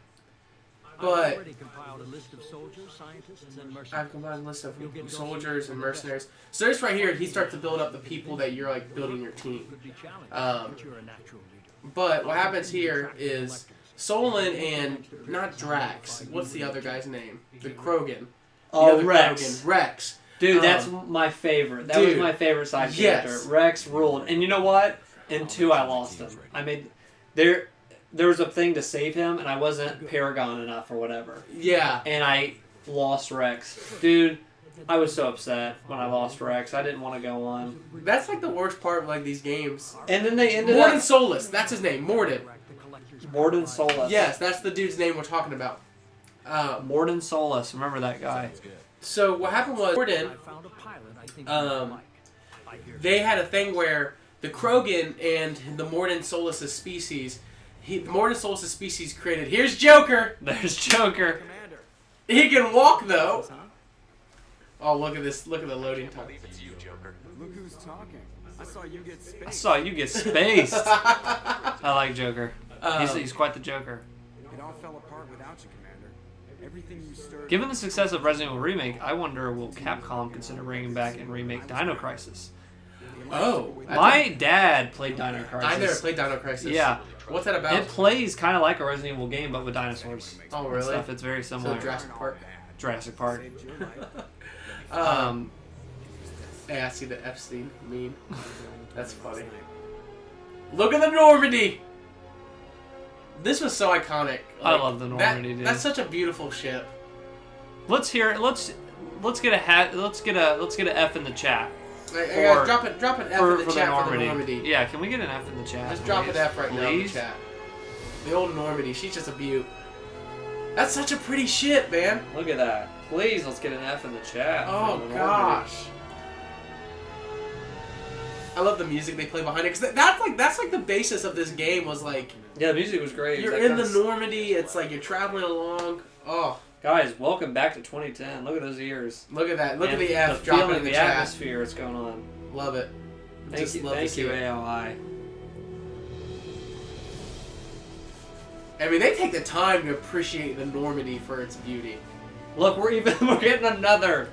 But I've already compiled a list of soldiers, scientists, and mercenaries. I've compiled a list of soldiers and mercenaries. So this right here, he starts to build up the people that you're like building your team. Could be challenging, but you're a natural leader. But what happens here is Solon and not Drax. What's the other guy's name? The Krogan. Oh, Rex. Krogan. Rex. Dude, that's my favorite. That was my favorite side character. Rex ruled. And you know what? In 2, I lost him. I made there was a thing to save him, and I wasn't Paragon enough or whatever. Yeah. And I lost Rex. Dude, I was so upset when I lost Rex. I didn't want to go on. That's like the worst part of like these games. And then they ended Morden up... Solus. That's his name. Morden. Morden Solus. Yes, that's the dude's name we're talking about. Morden Solus. Remember that guy. So what happened was Morden... they had a thing where the Krogan and the Morden Solus' species... the Morden Solus' species created... Here's Joker! There's Joker. He can walk, though. Oh, look at this. Look at the loading time. Look who's talking. I saw you get spaced. I saw you get spaced. I like Joker. He's quite the Joker. It all fell apart without you, Commander. Everything you stirred... Given the success of Resident Evil Remake, I wonder will Capcom consider bringing back and remake Dino Crisis? Oh. My dad played Dino Crisis. I never played Dino Crisis. Yeah. What's that about? It plays kind of like a Resident Evil game, but with dinosaurs. Oh, really? Stuff. It's very similar. So Jurassic Park. Jurassic Park. Hey, I see the Epstein meme. That's funny. Look at the Normandy! This was so iconic. Like, I love the Normandy, dude. That's such a beautiful ship. Let's hear it. Let's get a F in the chat. Guys, drop an F in the chat for the Normandy. Yeah, can we get an F in the chat? Just drop an F right now in the Please? chat. The old Normandy, she's just a beaut. That's such a pretty ship, man. Look at that. Please, let's get an F in the chat. Oh gosh. I love the music they play behind it because that's like the basis of this game was like. Yeah, the music was great. You're in the Normandy. It's like you're traveling along. Oh. Guys, welcome back to 2010. Look at those ears. Look at that. Look at the and F dropping in the chat. atmosphere that's going on. Love it. Thank you, AOI. I mean, they take the time to appreciate the Normandy for its beauty. Look, we're getting another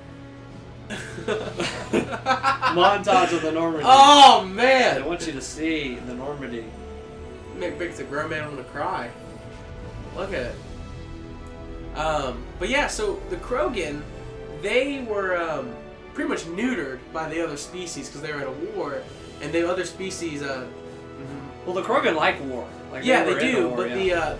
montage of the Normandy. Oh man! I want you to see the Normandy. Makes a grown man want to cry. Look at it. But yeah, so the Krogan, they were pretty much neutered by the other species because they were at a war, and the other species. Well, the Krogan like war. Like, yeah, they do. War, but yeah. I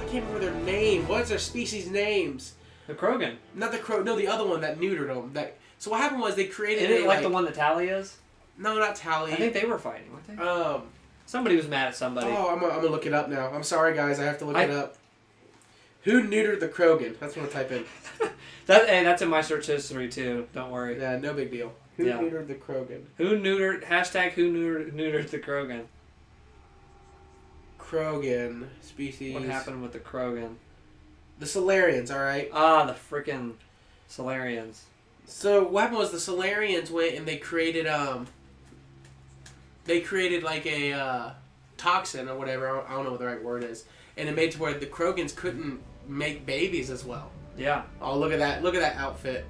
can't remember their name. What's their species names? The Krogan. Not the Krogan. No, the other one that neutered them. So what happened was they created. Isn't it like the one that Tally is? No, not Tally. I think they were fighting, weren't they? Somebody was mad at somebody. Oh, I'm gonna look it up now. I'm sorry, guys. I have to look it up. Who neutered the Krogan? That's what I type in. That's in my search history too. Don't worry. Yeah, no big deal. Who neutered the Krogan? Who neutered? Who neutered the Krogan? Krogan species. What happened with the Krogan? The Solarians. All right. Ah, the freaking Solarians. So what happened was the Solarians went and they created like a toxin or whatever. I don't know what the right word is. And it made to where the Krogans couldn't make babies as well. Yeah. Oh, look at that! Look at that outfit.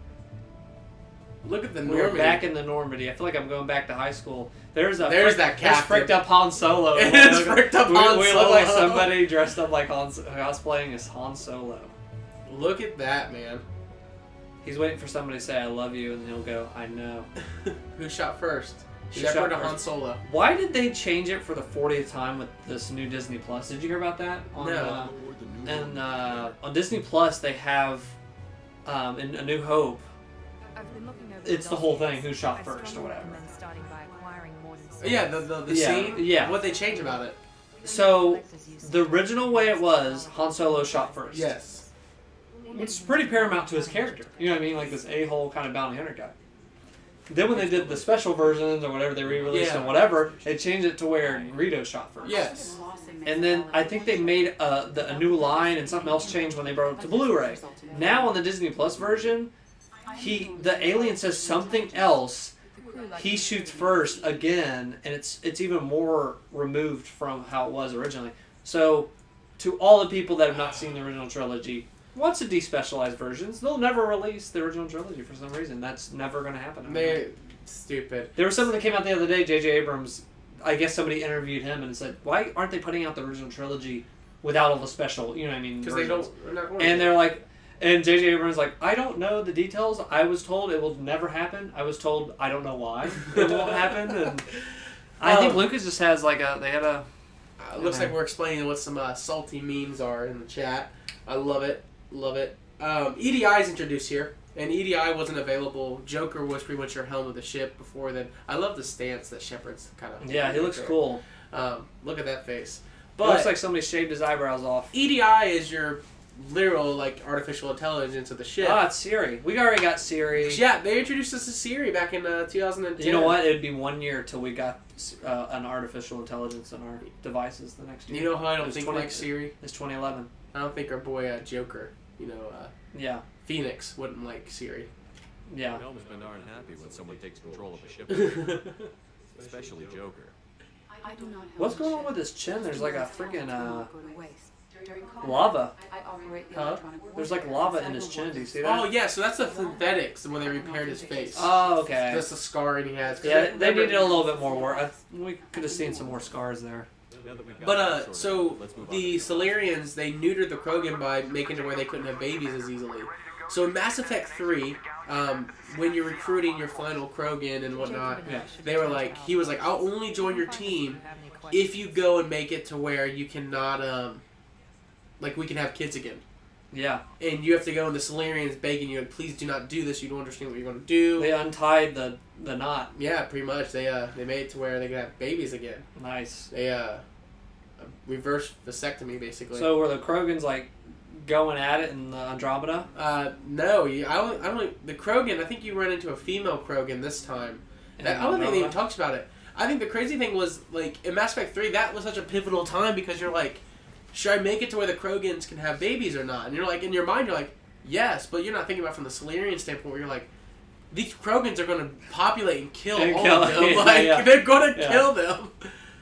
Look at the Normandy. Normandy. We're back in the Normandy. I feel like I'm going back to high school. There's that captain. There's fricked up Han Solo. It is fricked up Han Solo. We look like somebody dressed up like cosplaying as Han Solo. Look at that, man. He's waiting for somebody to say "I love you," and then he'll go, "I know." Who shot first? Shepard or Han Solo? Why did they change it for the 40th time with this new Disney Plus? Did you hear about that? No. On Disney Plus, they have in A New Hope. It's the whole thing. Who shot first or whatever. Yeah, the scene. Yeah. What they change about it? So the original way it was, Han Solo shot first. then when they did the special versions or whatever they re-released and whatever, they changed it to where Greedo shot first. Yes. And then I think they made a new line and something else changed when they brought it to Blu-ray. Now on the Disney Plus version, the alien says something else. He shoots first again, and it's even more removed from how it was originally. So, to all the people that have not seen the original trilogy, watch the despecialized versions. They'll never release the original trilogy for some reason. That's never going to happen. They're stupid. There was something that came out the other day. J.J. Abrams, I guess somebody interviewed him and said, "Why aren't they putting out the original trilogy without all the special? You know what I mean? Because they don't. And they're like." And J.J. Abrams like, I don't know the details. I was told it will never happen. I was told I don't know why it won't happen. And I think Lucas just has like they had a... looks like we're explaining what some salty memes are in the chat. I love it. Love it. EDI is introduced here. And EDI wasn't available. Joker was pretty much your helm of the ship before then. I love the stance that Shepard's kind of... Yeah, he looks cool. Look at that face. But it looks like somebody shaved his eyebrows off. EDI is your... literal artificial intelligence of the ship. Ah, it's Siri. We already got Siri. Yeah, they introduced us to Siri back in 2010. You know what? It'd be 1 year till we got an artificial intelligence in our devices the next year. You know how I don't think like Siri? It's 2011. I don't think our boy Joker, yeah, Phoenix wouldn't like Siri. Yeah. Elmer's been darn happy when someone takes control of a ship. Especially Joker. What's going on with his chin? There's like a freaking lava. Huh? There's like lava in his chin. Do you see that? Oh yeah, so that's the synthetics when they repaired his face. Oh, okay. That's the scarring he has. Yeah, they needed a little bit more work. We could have seen some more scars there. But so the Solarians, they neutered the Krogan by making it where they couldn't have babies as easily. So in Mass Effect 3, when you're recruiting your final Krogan and whatnot, they were like, he was like, I'll only join your team if you go and make it to where you cannot, we can have kids again. Yeah. And you have to go, and the Solarians begging you, please do not do this. You don't understand what you're going to do. They untied the knot. Yeah, pretty much. They made it to where they could have babies again. Nice. They reverse vasectomy, basically. So were the Krogans like going at it in the Andromeda? No, I don't. The Krogan, I think you run into a female Krogan this time. I don't think they even talked about it. I think the crazy thing was in Mass Effect 3, that was such a pivotal time because you're like, should I make it to where the Krogans can have babies or not? And you're like, in your mind, you're like, yes, but you're not thinking about it from the Solarian standpoint where you're like, these Krogans are going to populate and kill all of them. They're going to kill them.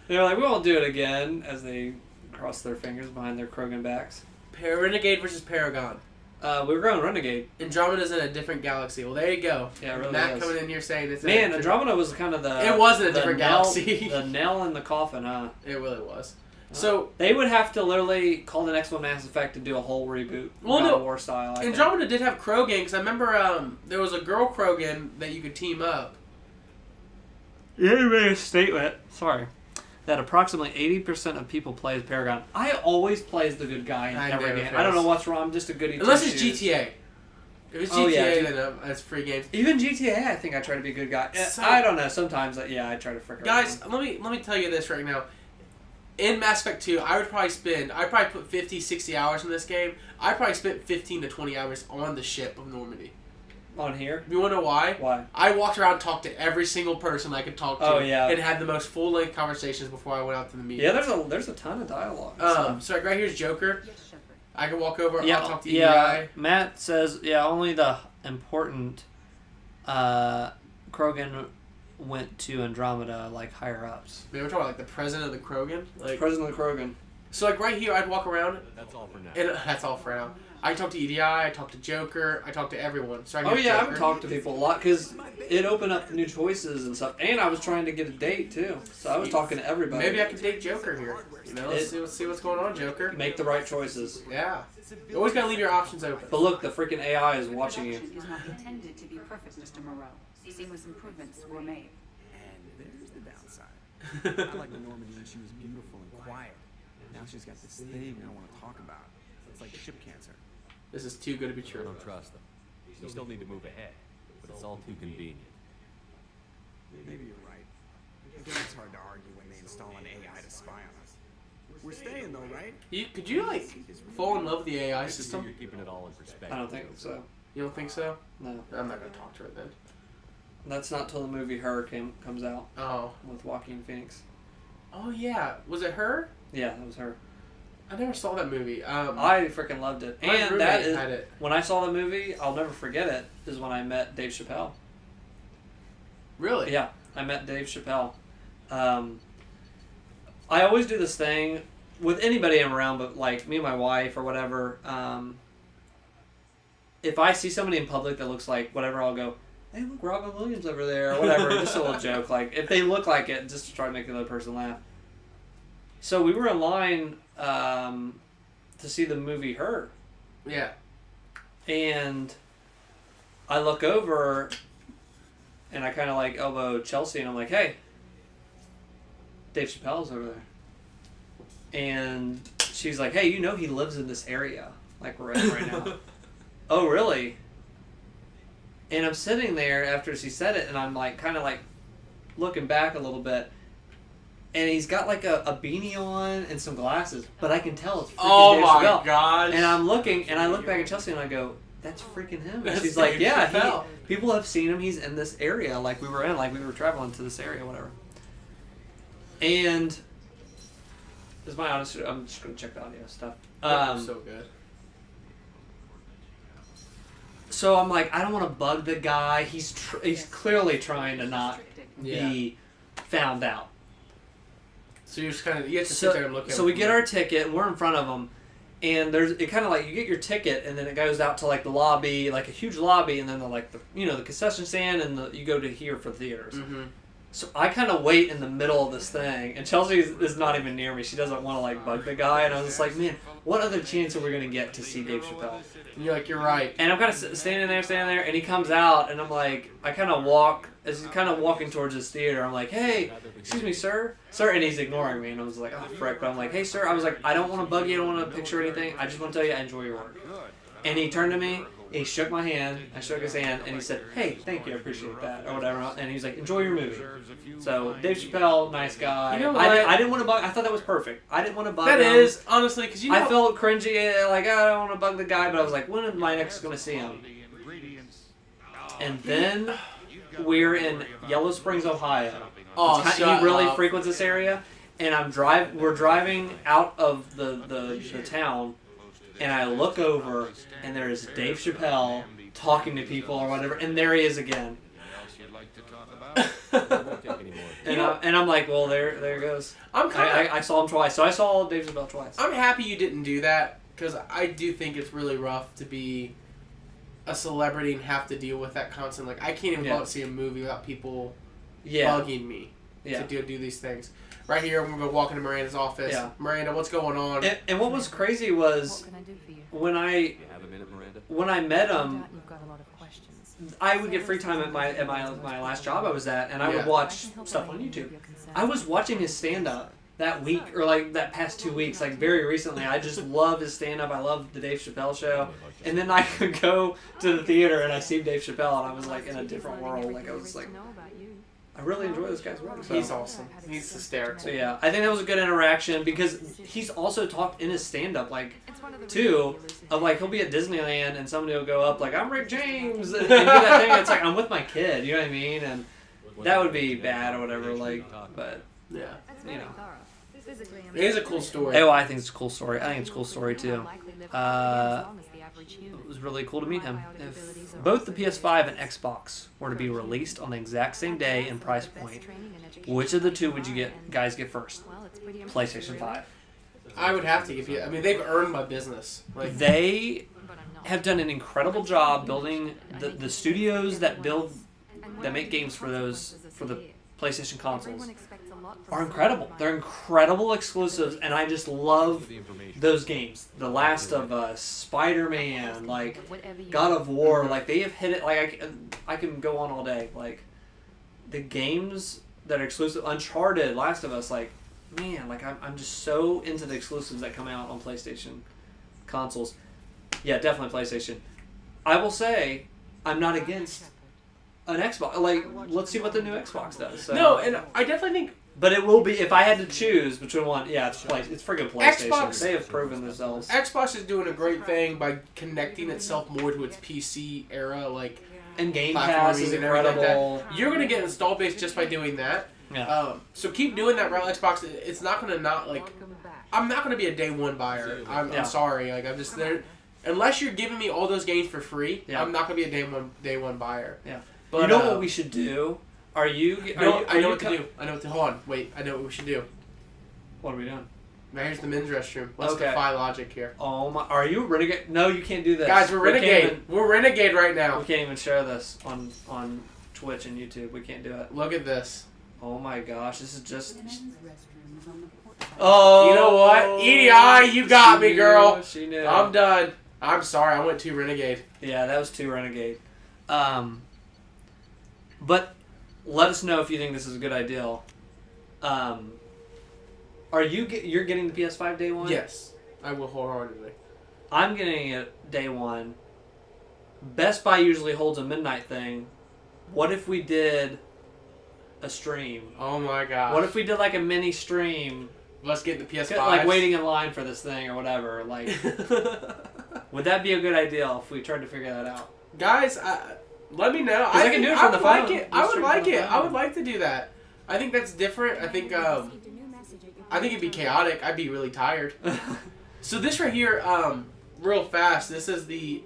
They're like, we won't do it again, as they cross their fingers behind their Krogan backs. Renegade versus Paragon. We were going Renegade. Andromeda's in a different galaxy. Well, there you go. Yeah, it really Matt is. coming in here saying it's Andromeda was kind of the... It was in a different galaxy. The nail in the coffin, huh? It really was. So they would have to literally call the next one Mass Effect and do a whole reboot, God of War style. Andromeda did have Krogan because I remember there was a girl Krogan that you could team up. Yeah, you made a statement. Sorry. That approximately 80% of people play as Paragon. I always play as the good guy in every game. I don't know what's wrong. I'm just a goody. Unless it's GTA. If it's GTA, then it's free games. Even GTA, I think I try to be a good guy. I don't know. Sometimes, I try to frick. Guys, let me tell you this right now. In Mass Effect 2, I'd probably put 50, 60 hours in this game. I probably spent 15 to 20 hours on the ship of Normandy. On here? You want to know why? Why? I walked around and talked to every single person I could talk to. Oh, yeah. And had the most full-length conversations before I went out to the meeting. Yeah, there's a ton of dialogue. So right here's Joker. I can walk over, I'll talk to EDI. Matt says, only the important Krogan went to Andromeda, higher ups. Man, we're talking the president of the Krogan? President of the Krogan. So, right here, I'd walk around. That's all for now. And that's all for now. I talk to EDI, I talk to Joker, I talk to everyone. So I would talk to people a lot because it opened up new choices and stuff. And I was trying to get a date, too. So I was talking to everybody. Maybe I could date Joker here. Let's see what's going on, Joker. Make the right choices. Yeah. You always got to leave your options open. But look, the freaking AI is watching you. Is not intended to be perfect, Mr. Moreau. Seamless improvements were made. And there's the downside. I like Normandy when she was beautiful and quiet. Now she's got this thing I want to talk about. It's like ship cancer. This is too good to be true. I don't trust them. You still need to move ahead, but it's all too convenient. Maybe you're right. Again, it's hard to argue when they install an AI to spy on us. We're staying though, right? Could you fall in love with the AI system? You're keeping it all in perspective. I don't think so. You don't think so? No. I'm not gonna talk to her then. That's not till the movie Her comes out. Oh. With Joaquin Phoenix. Oh yeah, was it Her? Yeah, that was Her. I never saw that movie. I freaking loved it. My And that is had it. when I saw the movie, I'll never forget it. Is when I met Dave Chappelle. Really? Yeah, I met Dave Chappelle. I always do this thing with anybody I'm around, but like me and my wife or whatever. If I see somebody in public that looks like whatever, I'll go, "Hey, look, Robin Williams over there," or whatever. Just a little joke, like if they look like it, just to try to make the other person laugh. So we were in line to see the movie Her. Yeah. And I look over and I kind of like elbow Chelsea and I'm like, "Hey, Dave Chappelle's over there." And she's like, "Hey, you know he lives in this area, like we're in right now." "Oh, really?" And I'm sitting there after she said it and I'm like, kind of like looking back a little bit. And he's got like a beanie on and some glasses, but I can tell it's freaking Dave Chappelle. Gosh. And I'm looking, and I look back at Chelsea and I go, "That's freaking him." And she's like, Dave "Yeah, Chappelle. people have seen him. He's in this area, like we were in, like we were traveling to this area, whatever." And this is my honest. I'm just gonna check the audio stuff. So good. So I'm like, I don't want to bug the guy. He's clearly trying to not be found out. So you just kind of you have to sit there and look at. So we get our ticket, and we're in front of them, and there's it kind of like you get your ticket, and then it goes out to like the lobby, like a huge lobby, and then the concession stand, and you go to here for theaters. Mm-hmm. So I kind of wait in the middle of this thing, and Chelsea is not even near me. She doesn't want to like bug the guy, and I was just like, man, what other chance are we gonna get to see Dave Chappelle? And you're like, you're right. And I'm kind of standing there, and he comes out, and I'm like, I kind of walk, as he's kind of walking towards his theater, I'm like, "Hey, excuse me, sir," and he's ignoring me, and I was like, "Oh, frick," but I'm like, "Hey, sir," I was like, "I don't want to bug you, I don't want to picture anything, I just want to tell you I enjoy your work." And he turned to me, and he shook my hand, I shook his hand, and he said, "Hey, thank you, I appreciate that," or whatever, and he's like, "Enjoy your movie." So, Dave Chappelle, nice guy. You know what? I didn't want to bug, I thought that was perfect. I didn't want to bug him. That is, honestly, because I felt cringy, like, I don't want to bug the guy, but I was like, when am I next going to see him? And then we're in Yellow Springs, Ohio. Oh, he really frequents this area, and we're driving out of the town, and I look over, and there's Dave Chappelle talking to people or whatever, and there he is again. And I'm like, well, there it goes. I saw him twice, so I saw Dave Chappelle twice. I'm happy you didn't do that, because I do think it's really rough to be a celebrity and have to deal with that constant. Like, I can't even go out and see a movie without people bugging me to do these things. Right here, we're going to walk into Miranda's office. Yeah. Miranda, what's going on? And what was crazy was when I met him, I would get free time at my last job I was at, and I would watch stuff on YouTube. I was watching his stand-up that week, or like that past 2 weeks, like very recently. I just love his stand-up. I love the Dave Chappelle show. And then I could go to the theater and I see Dave Chappelle, and I was like in a different world. Like I was like, I really enjoy this guy's work. So. He's awesome. He's hysterical. So yeah, I think that was a good interaction, because he's also talked in his stand-up, like, too, of like, he'll be at Disneyland and somebody will go up like, "I'm Rick James," and do that thing. It's like, I'm with my kid, you know what I mean? And that would be bad or whatever, like, but, yeah, you know. It is a cool story. Oh, I think it's a cool story. I think it's a cool story, too. It was really cool to meet him. If both the PS5 and Xbox were to be released on the exact same day and price point, which of the two would you guys get first? PlayStation 5. I would have to give you. I mean, they've earned my business. Like, they have done an incredible job building the studios that make games for the PlayStation consoles are incredible. They're incredible exclusives, and I just love those games. The Last of Us, Spider-Man, like God of War, like they have hit it. Like I can go on all day. Like the games that are exclusive, Uncharted, Last of Us, like man, like I'm just so into the exclusives that come out on PlayStation consoles. Yeah, definitely PlayStation. I will say I'm not against an Xbox. Like, let's see what the new Xbox does. So. No, and I definitely think. But it will be, if I had to choose between one, yeah, it's friggin' PlayStation. Xbox, they have proven themselves. Xbox is doing a great thing by connecting itself more to its PC era. Like, And Game Pass is incredible. Like you're gonna get install base just by doing that. Yeah. So keep doing that, right? Xbox. It's not gonna not like. I'm not gonna be a day one buyer. I'm sorry. Like I'm just there. Unless you're giving me all those games for free, I'm not gonna be a day one buyer. Yeah. But you know what we should do? I know what to do. Hold on. Wait. I know what we should do. What are we doing? Now here's the men's restroom. Let's defy logic here. Oh my! Are you renegade? No, you can't do this. Guys, we're renegade. We're renegade right now. We can't even share this on Twitch and YouTube. We can't do it. Look at this. Oh my gosh! This is just. Oh, you know what? EDI, you got me, girl. She knew. I'm done. I'm sorry. I went too renegade. Yeah, that was too renegade. But let us know if you think this is a good idea. Are you're getting the PS5 day one? Yes, I will wholeheartedly. I'm getting it day one. Best Buy usually holds a midnight thing. What if we did a stream? Oh my god! What if we did like a mini stream? Let's get the PS5. Like waiting in line for this thing or whatever. Like, would that be a good idea if we tried to figure that out? Guys, let me know. I can do it from the phone. I would like it. I would like to do that. I think that's different. I think it'd be chaotic. I'd be really tired. So this right here, real fast. This is the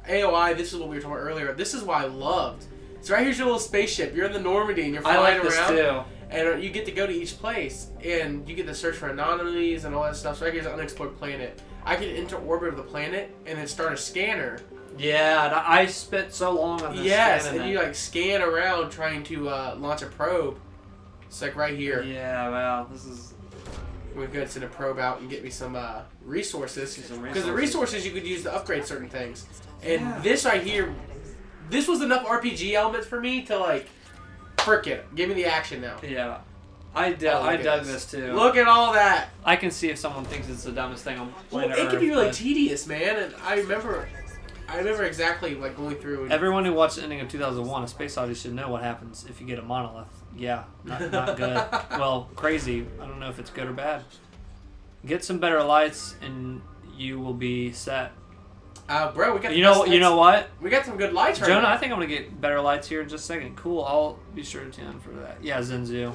AOI. This is what we were talking about earlier. This is what I loved. So right here's your little spaceship. You're in the Normandy and you're flying around. I like this too. And you get to go to each place, and you get to search for anomalies and all that stuff. So right here's an unexplored planet. I can enter orbit of the planet and then start a scanner. Yeah, I spent so long on this. Yes, and you like scan around trying to launch a probe. It's like right here. Yeah, wow, this is. We're going to send a probe out and get me some resources. Because the resources you could use to upgrade certain things. And this right here, this was enough RPG elements for me to like. Frick it. Give me the action now. Yeah. I dug this too. Look at all that. I can see if someone thinks it's the dumbest thing on planet Earth. It can be really tedious, man. And I remember exactly like going through. And everyone who watched the ending of 2001: A Space Odyssey should know what happens if you get a monolith. Yeah, not good. Well, crazy. I don't know if it's good or bad. Get some better lights, and you will be set. Bro, we got. You know what? We got some good lights right Jonah, now. I think I'm gonna get better lights here in just a second. Cool. I'll be sure to tune in for that. Yeah, Zenzu.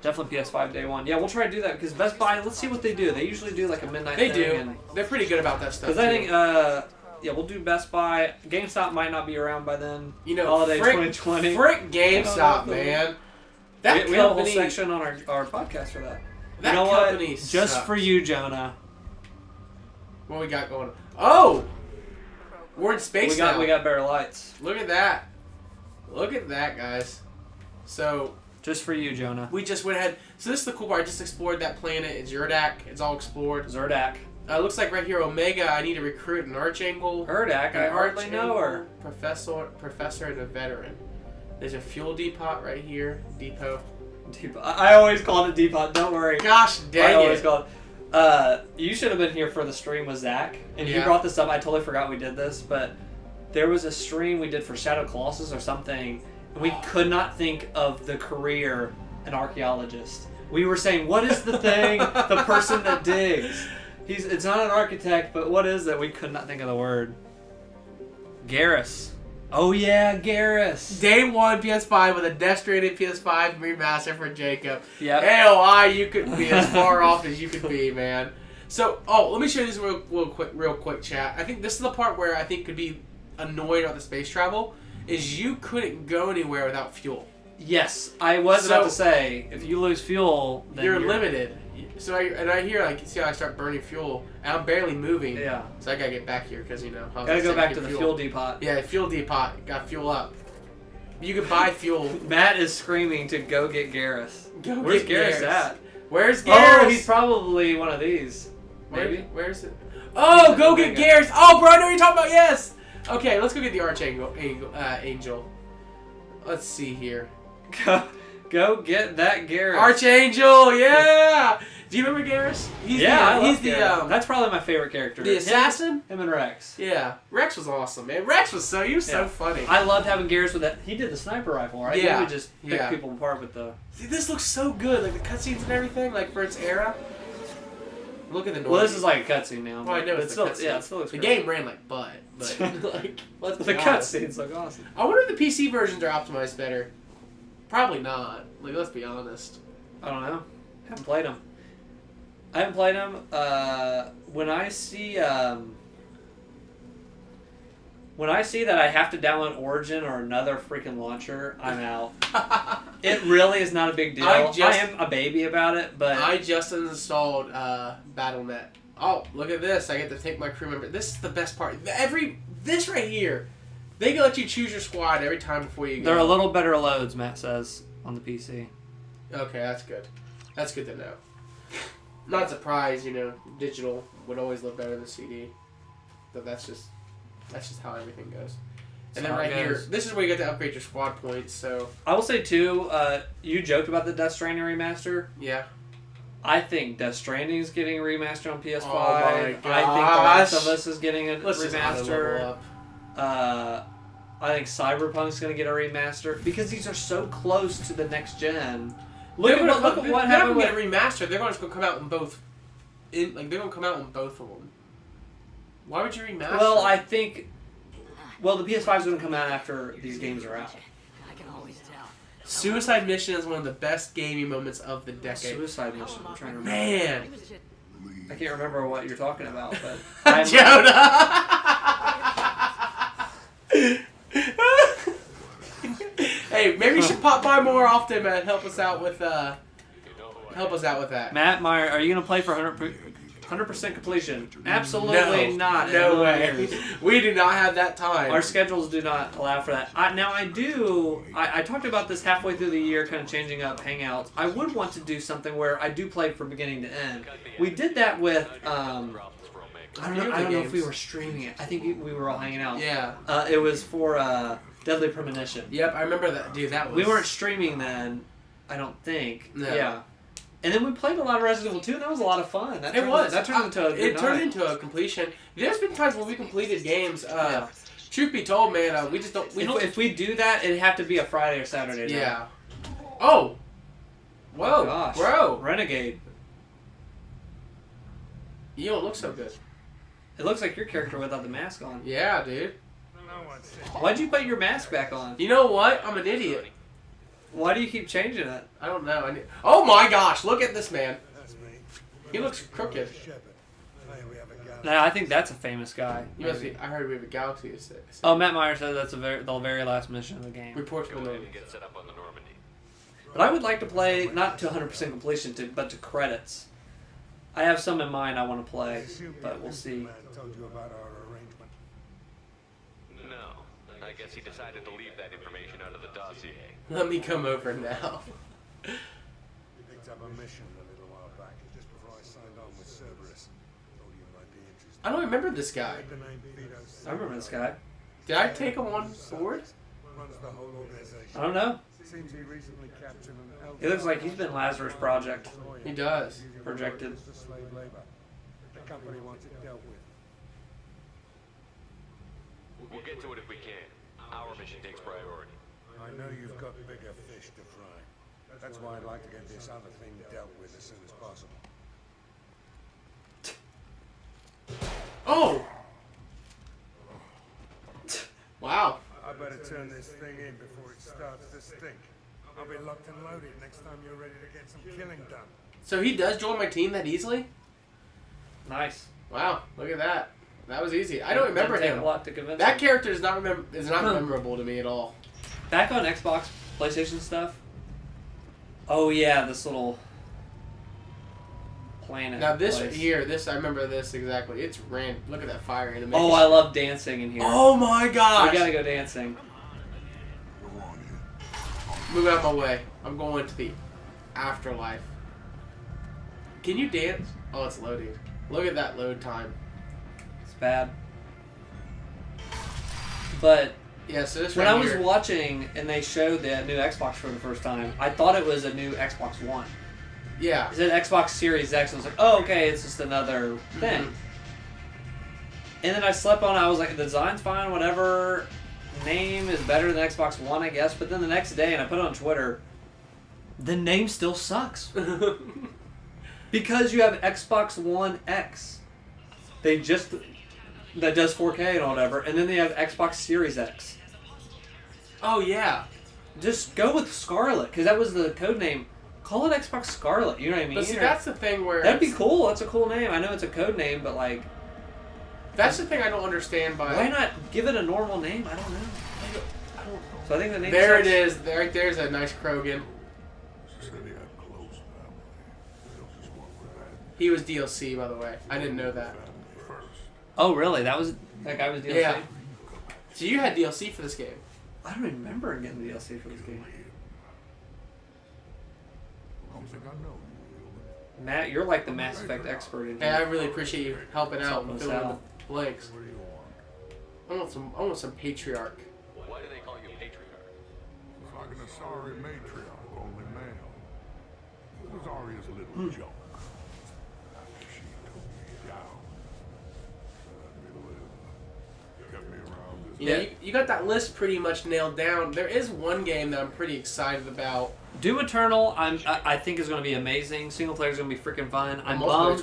Definitely PS5 day one. Yeah, we'll try to do that because Best Buy. Let's see what they do. They usually do like a midnight. They thing do. They're pretty good about that stuff. Because I think, yeah, we'll do Best Buy. GameStop might not be around by then. You know, holiday 2020. Frick GameStop, man. We have a whole section on our podcast for that. That you know company what? Just for you, Jonah. What we got going on? Oh! We're in space now. We got better lights. Look at that. Look at that, guys. So... Just for you, Jonah. We just went ahead. So this is the cool part. I just explored that planet. It's Zerdak. It's all explored. Zerdak. Looks like right here, Omega, I need to recruit an Archangel. Urdak, I hardly know her. Professor, and a veteran. There's a fuel depot right here. Depot. I always called it depot. Don't worry. Gosh dang it. I always called it. You should have been here for the stream with Zach. And you brought this up. I totally forgot we did this. But there was a stream we did for Shadow Colossus or something. And we could not think of the career an archaeologist. We were saying, what is the thing? The person that digs. It's not an architect, but what is it? We could not think of the word. Garrus. Oh yeah, Garrus. Day one PS5 with a Death Stranding PS5 remaster for Jacob. Yeah. AOI, you couldn't be as far off as you could be, man. So, let me show you this real quick, chat. I think this is the part where I think could be annoyed about the space travel, is you couldn't go anywhere without fuel. Yes, I was about to say, if you lose fuel, then you're limited. So right here, like, you see how I start burning fuel, and I'm barely moving. Yeah. So I gotta get back here because gotta go back to the fuel depot. Yeah, fuel depot. Got fuel up. You can buy fuel. Matt is screaming to go get Garrus. Where's Garrus at? Where's Garrus? Oh, he's probably one of these. Maybe. Where's it? Oh, go get Garrus. Oh, bro, I know what you're talking about. Yes. Okay, let's go get the Archangel. Angel. Let's see here. Go get that Garrus. Archangel, yeah. Do you remember Garrus? He's the that's probably my favorite character. The assassin? Him and Rex. Yeah. Rex was awesome, man. Rex was so funny. I loved having Garrus with that. He did the sniper rifle, right? Yeah. He would just pick people apart with the... See, this looks so good. Like, the cutscenes and everything, like, for its era. Look at the noise. Well, this is like a cutscene now. Oh, I know. But It's still, cutscene. yeah, it still looks the great. game ran like butt, but like let's The be honest. cutscenes look awesome. I wonder if the PC versions are optimized better. Probably not. Like, let's be honest. I don't know. Haven't played them. I haven't played them. When I see that I have to download Origin or another freaking launcher, I'm out. It really is not a big deal. I am a baby about it, but I just installed Battle.net. Oh, look at this! I get to take my crew member. This is the best part. This right here, they can let you choose your squad every time before you go. they're a little better loads, Matt says, on the PC. Okay, that's good. That's good to know. Not surprised, digital would always look better than CD. But that's just how everything goes. And then right here, this is where you get to upgrade your squad points. So I will say too, you joked about the Death Stranding remaster. Yeah. I think Death Stranding is getting a remaster on PS5. Oh my gosh. I think The Last of Us is getting a Let's just remaster. I think Cyberpunk's going to get a remaster because these are so close to the next gen. Look at what happened with a remaster. They're going to come out in both. They're going to come out in both of them. Why would you remaster? Well, I think. Well, the PS5 is going to come out after these games are out. I can always tell. Suicide Mission is one of the best gaming moments of the decade. Suicide Mission. I'm trying to remember. Man. I can't remember what you're talking about, but Hey, maybe you should pop by more often, man. Help us out with that. Matt Meyer, are you going to play for 100% completion? Absolutely not. No way. We do not have that time. Our schedules do not allow for that. I talked about this halfway through the year, kind of changing up Hangouts. I would want to do something where I do play from beginning to end. We did that with. I don't know if we were streaming it. I think we were all hanging out. Yeah. It was for Deadly Premonition. Yep, I remember that. Dude, that was... We weren't streaming then, I don't think. No. Yeah. And then we played a lot of Resident Evil 2, and that was a lot of fun. That turned into a good It turned night. into a completion. There's been times when we completed games. Truth be told, man, we just don't... If we do that, it'd have to be a Friday or Saturday night. Yeah. Oh! Whoa, Oh, gosh. bro. Renegade. You don't look so good. It looks like your character without the mask on. Yeah, dude. Why'd you put your mask back on? You know what? I'm an idiot. Why do you keep changing it? I don't know. Oh my gosh, look at this man. He looks crooked. No, I think that's a famous guy. You must be, I heard we have a galaxy to say. Oh, Matt Meyer said that's the very last mission of the game. Report to the Navy. Get set up on the Normandy. But I would like to play, not to 100% completion, but to credits. I have some in mind I want to play, but we'll see. Told you about our arrangement. No, I guess he decided to leave that information out of the dossier. Let me come over now. We picked up a mission a little while back, just before I signed on with Cerberus. Thought you might be interested. I don't remember this guy. I remember this guy. Did I take him on board? Runs the whole organization. I don't know. Seems he recently captured an elder. He looks like he's been Lazarus Project. He does. Projected. For slave labor. The company wants it dealt with. We'll get to it if we can. Our mission takes priority. I know you've got bigger fish to fry. That's why I'd like to get this other thing dealt with as soon as possible. Oh! Wow. I better turn this thing in before it starts to stink. I'll be locked and loaded next time you're ready to get some killing done. So he does join my team that easily? Nice. Wow, look at that. That was easy. I don't remember Didn't take him. a lot to convince That him. character is not memorable to me at all. Back on Xbox, PlayStation stuff. Oh yeah, this little planet. Now this place. here, I remember this exactly. It's ran. Look at that fire animation. Oh, I love dancing in here. Oh my gosh! We gotta go dancing. Move out of my way. I'm going to the afterlife. Can you dance? Oh, it's loading. Look at that load time. It's bad. But yeah, so this when right I was here. watching and they showed the new Xbox for the first time, I thought it was a new Xbox One. Yeah. It said Xbox Series X. I was like, oh, okay, it's just another thing. And then I slept on it. I was like, the design's fine, whatever. Name is better than Xbox One, I guess. But then the next day, and I put it on Twitter, the name still sucks. Because you have Xbox One X. That does 4K and whatever, and then they have Xbox Series X. Oh, yeah. Just go with Scarlet, because that was the code name. Call it Xbox Scarlet, you know what I mean? But see, that's the thing where... That'd be cool, that's a cool name. I know it's a code name, but like... That's the thing I don't understand by... Why not give it a normal name? I don't know. So I think the name There sucks. it is. Right there's a nice Krogan. He was DLC, by the way. I didn't know that. Oh, really? That guy was DLC? Yeah. So you had DLC for this game. I don't remember getting DLC for this game. Matt, you're like the Mass Effect expert in here. Hey, I really appreciate you helping out and filling in the blanks. I want some patriarch. Why do they call you patriarch? It's like an Asari matriarch, only male. It was Arya's little joke. She took me down. Let me live. Kept me around this. Yeah, you got that list pretty much nailed down. There is one game that I'm pretty excited about. Doom Eternal, I think is going to be amazing. Single player is going to be freaking fun. I'm bummed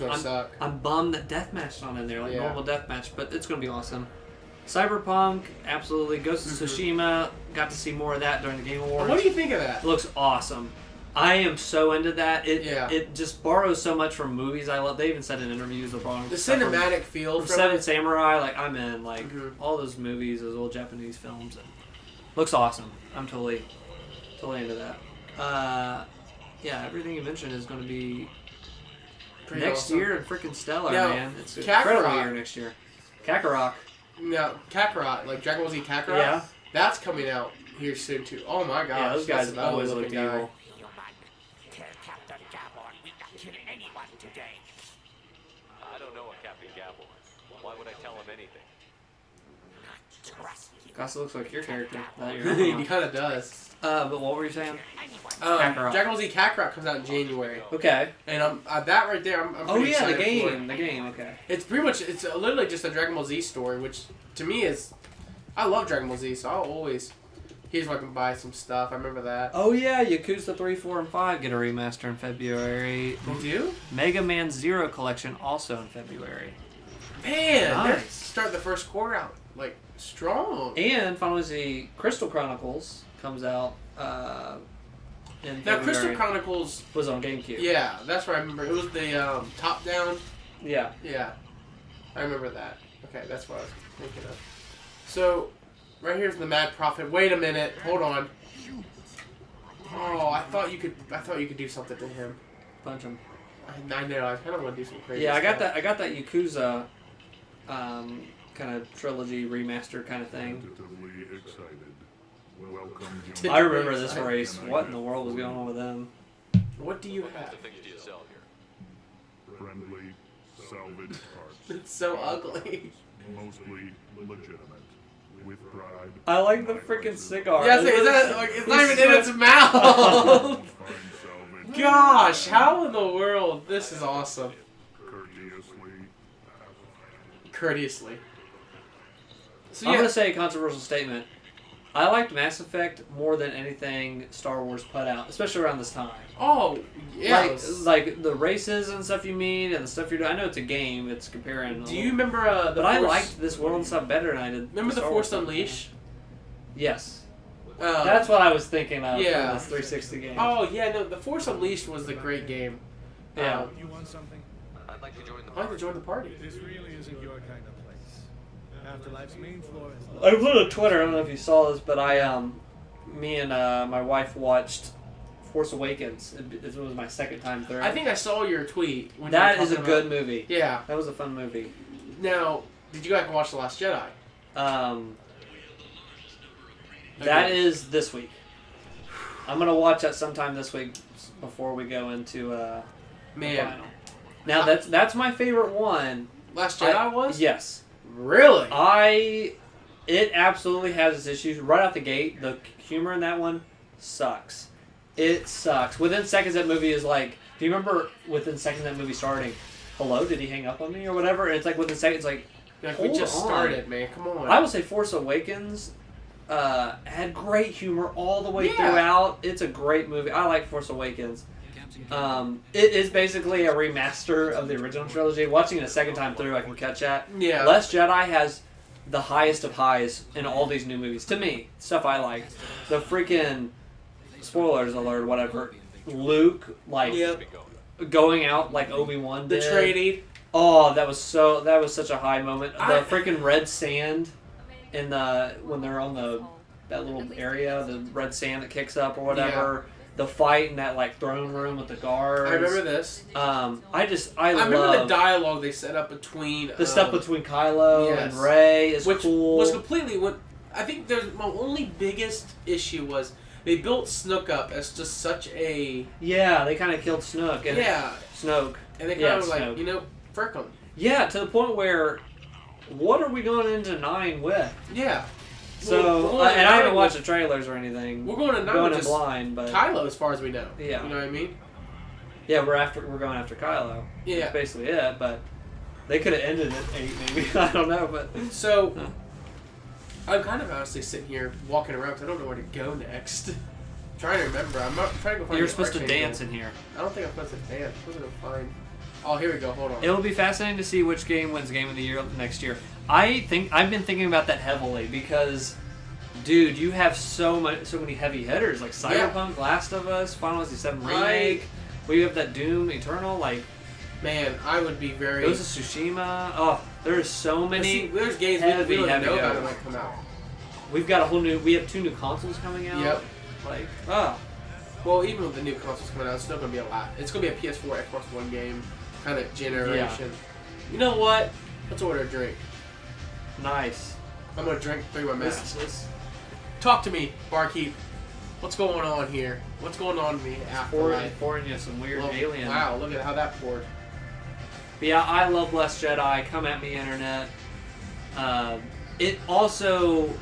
that Deathmatch's not in there, like normal Deathmatch, but it's going to be awesome. Cyberpunk, absolutely. Ghost of Tsushima, got to see more of that during the Game Awards. What do you think of that? It looks awesome. I am so into that. It just borrows so much from movies I love. They even said in interviews with the cinematic feel from Seven Samurai. Like I'm in all those movies, those old Japanese films. And looks awesome. I'm totally into that. Yeah, everything you mentioned is going to be pretty next awesome. year and freaking stellar, now, man. It's an incredible year next year. Kakarot. No, Kakarot, like Dragon Ball Z Kakarot. Yeah, that's coming out here soon too. Oh my gosh, yeah, those guys always look guy. evil. I don't know a Captain Gabble. Why would I tell him anything? Gosh, it looks like your character. He kind of does. But what were you saying? Dragon Ball Z Kakarot comes out in January. Okay. And that right there, I'm pretty excited the game. for. The game, okay. It's pretty much, it's literally just a Dragon Ball Z story, which to me is, I love Dragon Ball Z, so I'll always, here's where I can buy some stuff. I remember that. Oh yeah, Yakuza 3, 4, and 5 get a remaster in February. They do? Mega Man Zero Collection also in February. Man, nice. they're starting the first quarter out, like, strong. And Final Fantasy Crystal Chronicles comes out in February. Now, Crystal Chronicles was on GameCube. Yeah, that's what I remember. It was the top-down. Yeah. Yeah. I remember that. Okay, that's what I was thinking of. So, right here's the Mad Prophet. Wait a minute. Hold on. Oh, I thought you could do something to him. Punch him. I know. I kind of want to do some crazy. Yeah, stuff. I got that Yakuza kind of trilogy remaster kind of thing. I remember this race. What in the world was going on with them? What do you have? The things do you sell here? Friendly, salvage parts. It's so ugly. Mostly legitimate. With pride. I like the freaking cigar. Yeah, is that, like, it's not even in its mouth. Gosh, how in the world? This is awesome. Courteously. So, I'm going to say a controversial statement. I liked Mass Effect more than anything Star Wars put out, especially around this time. Oh, yeah. Like the races and stuff you meet and the stuff you're doing. I know it's a game. It's comparing. Do you remember but I liked this world and stuff better than I did. Remember the Force Unleashed? Yes. That's what I was thinking of. Yeah. For this 360 game. Oh yeah, no, the Force Unleashed was the great game. Yeah. You want something? I'd like to join the I'd like to join the party. This really isn't your kind of place. Afterlife's main floor is I put on Twitter. I don't know if you saw this, but me and my wife watched Force Awakens. It was my second time through. I think I saw your tweet. When that you is a good movie. Yeah, that was a fun movie. Now, did you guys watch The Last Jedi? That is this week. I'm gonna watch that sometime this week before we go into the final. Now that's my favorite one. Last Jedi was? Yes. Really? It absolutely has its issues right out the gate. The humor in that one sucks. It sucks. Within seconds that movie is like, do you remember within seconds that movie starting, hello, did he hang up on me or whatever? And it's like within seconds like we just started, man. Come on. I would say Force Awakens had great humor all the way Yeah. throughout. It's a great movie. I like Force Awakens. It is basically a remaster of the original trilogy. Watching it a second time through, I can catch that. Yeah. Last Jedi has the highest of highs in all these new movies. To me, stuff I like. The freaking spoilers alert, whatever. Luke, like going out like Obi-Wan The did. trading. Oh, that was such a high moment. The freaking red sand in when they're on that little area, the red sand that kicks up or whatever. Yeah. The fight in that like throne room with the guards. I remember this. I remember love the dialogue they set up between the stuff between Kylo and Rey is which cool. was completely what I think. My only biggest issue was they built Snoke up as just such a they kind of killed Snoke and Snoke and they kind of were like frick him. Yeah, to the point where what are we going into 9 with? Yeah. So, and I haven't watched the trailers or anything. We're going to 9 going with in blind, but Kylo, as far as we know. Yeah. You know what I mean? Yeah, we're going after Kylo. Yeah. That's basically it, but they could have ended it 8 maybe. I don't know, but so I'm kind of honestly sitting here walking around because I don't know where to go next. I'm trying to remember. I'm not trying to go find. You're supposed to dance in here. I don't think I'm supposed to dance. I'm supposed to go find. Oh, here we go. Hold on. It will be fascinating to see which game wins Game of the Year next year. I've been thinking about that heavily because, dude, you have so many heavy hitters like Cyberpunk, Last of Us, Final Fantasy VII Remake. We have that Doom Eternal. Like, man, I would be very. Ghost of Tsushima. Oh, there's so many. There's games we don't know about that might come out. We've got we have 2 new consoles coming out. Yep. Like, well, even with the new consoles coming out, it's still going to be a lot. It's going to be a PS4, Xbox One game kind of generation. You know what? Let's order a drink. Nice. I'm going to drink through my mask. Talk to me, barkeep. What's going on here? What's going on in the afterlife? Pouring you some weird alien. Wow, look at how that poured. But yeah, I love Last Jedi. Come at me, internet. It also...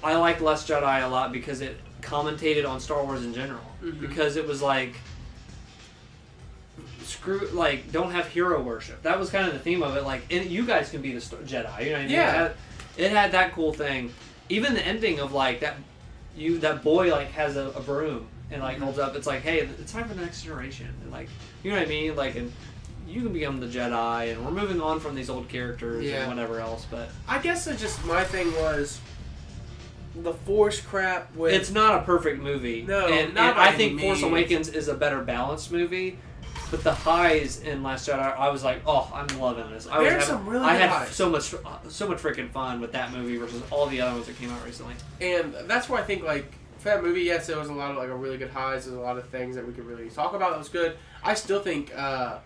I like Last Jedi a lot because it commentated on Star Wars in general. Mm-hmm. Because it was like... don't have hero worship. That was kind of the theme of it. Like, you guys can be the Jedi. You know what I mean? Yeah. It had that cool thing. Even the ending of like that boy like has a broom and like holds up. It's like, hey, it's time for the next generation. And like, you know what I mean? Like, and you can become the Jedi, and we're moving on from these old characters and whatever else. But I guess it's just my thing was the Force crap. It's not a perfect movie. No, and I think Force Awakens is a better balanced movie. But the highs in Last Jedi, I was like, oh, I'm loving this. I had so much freaking fun with that movie versus all the other ones that came out recently. And that's where I think, like, for that movie, yes, there was a lot of, like, a really good highs. There's a lot of things that we could really talk about that was good. I still think, the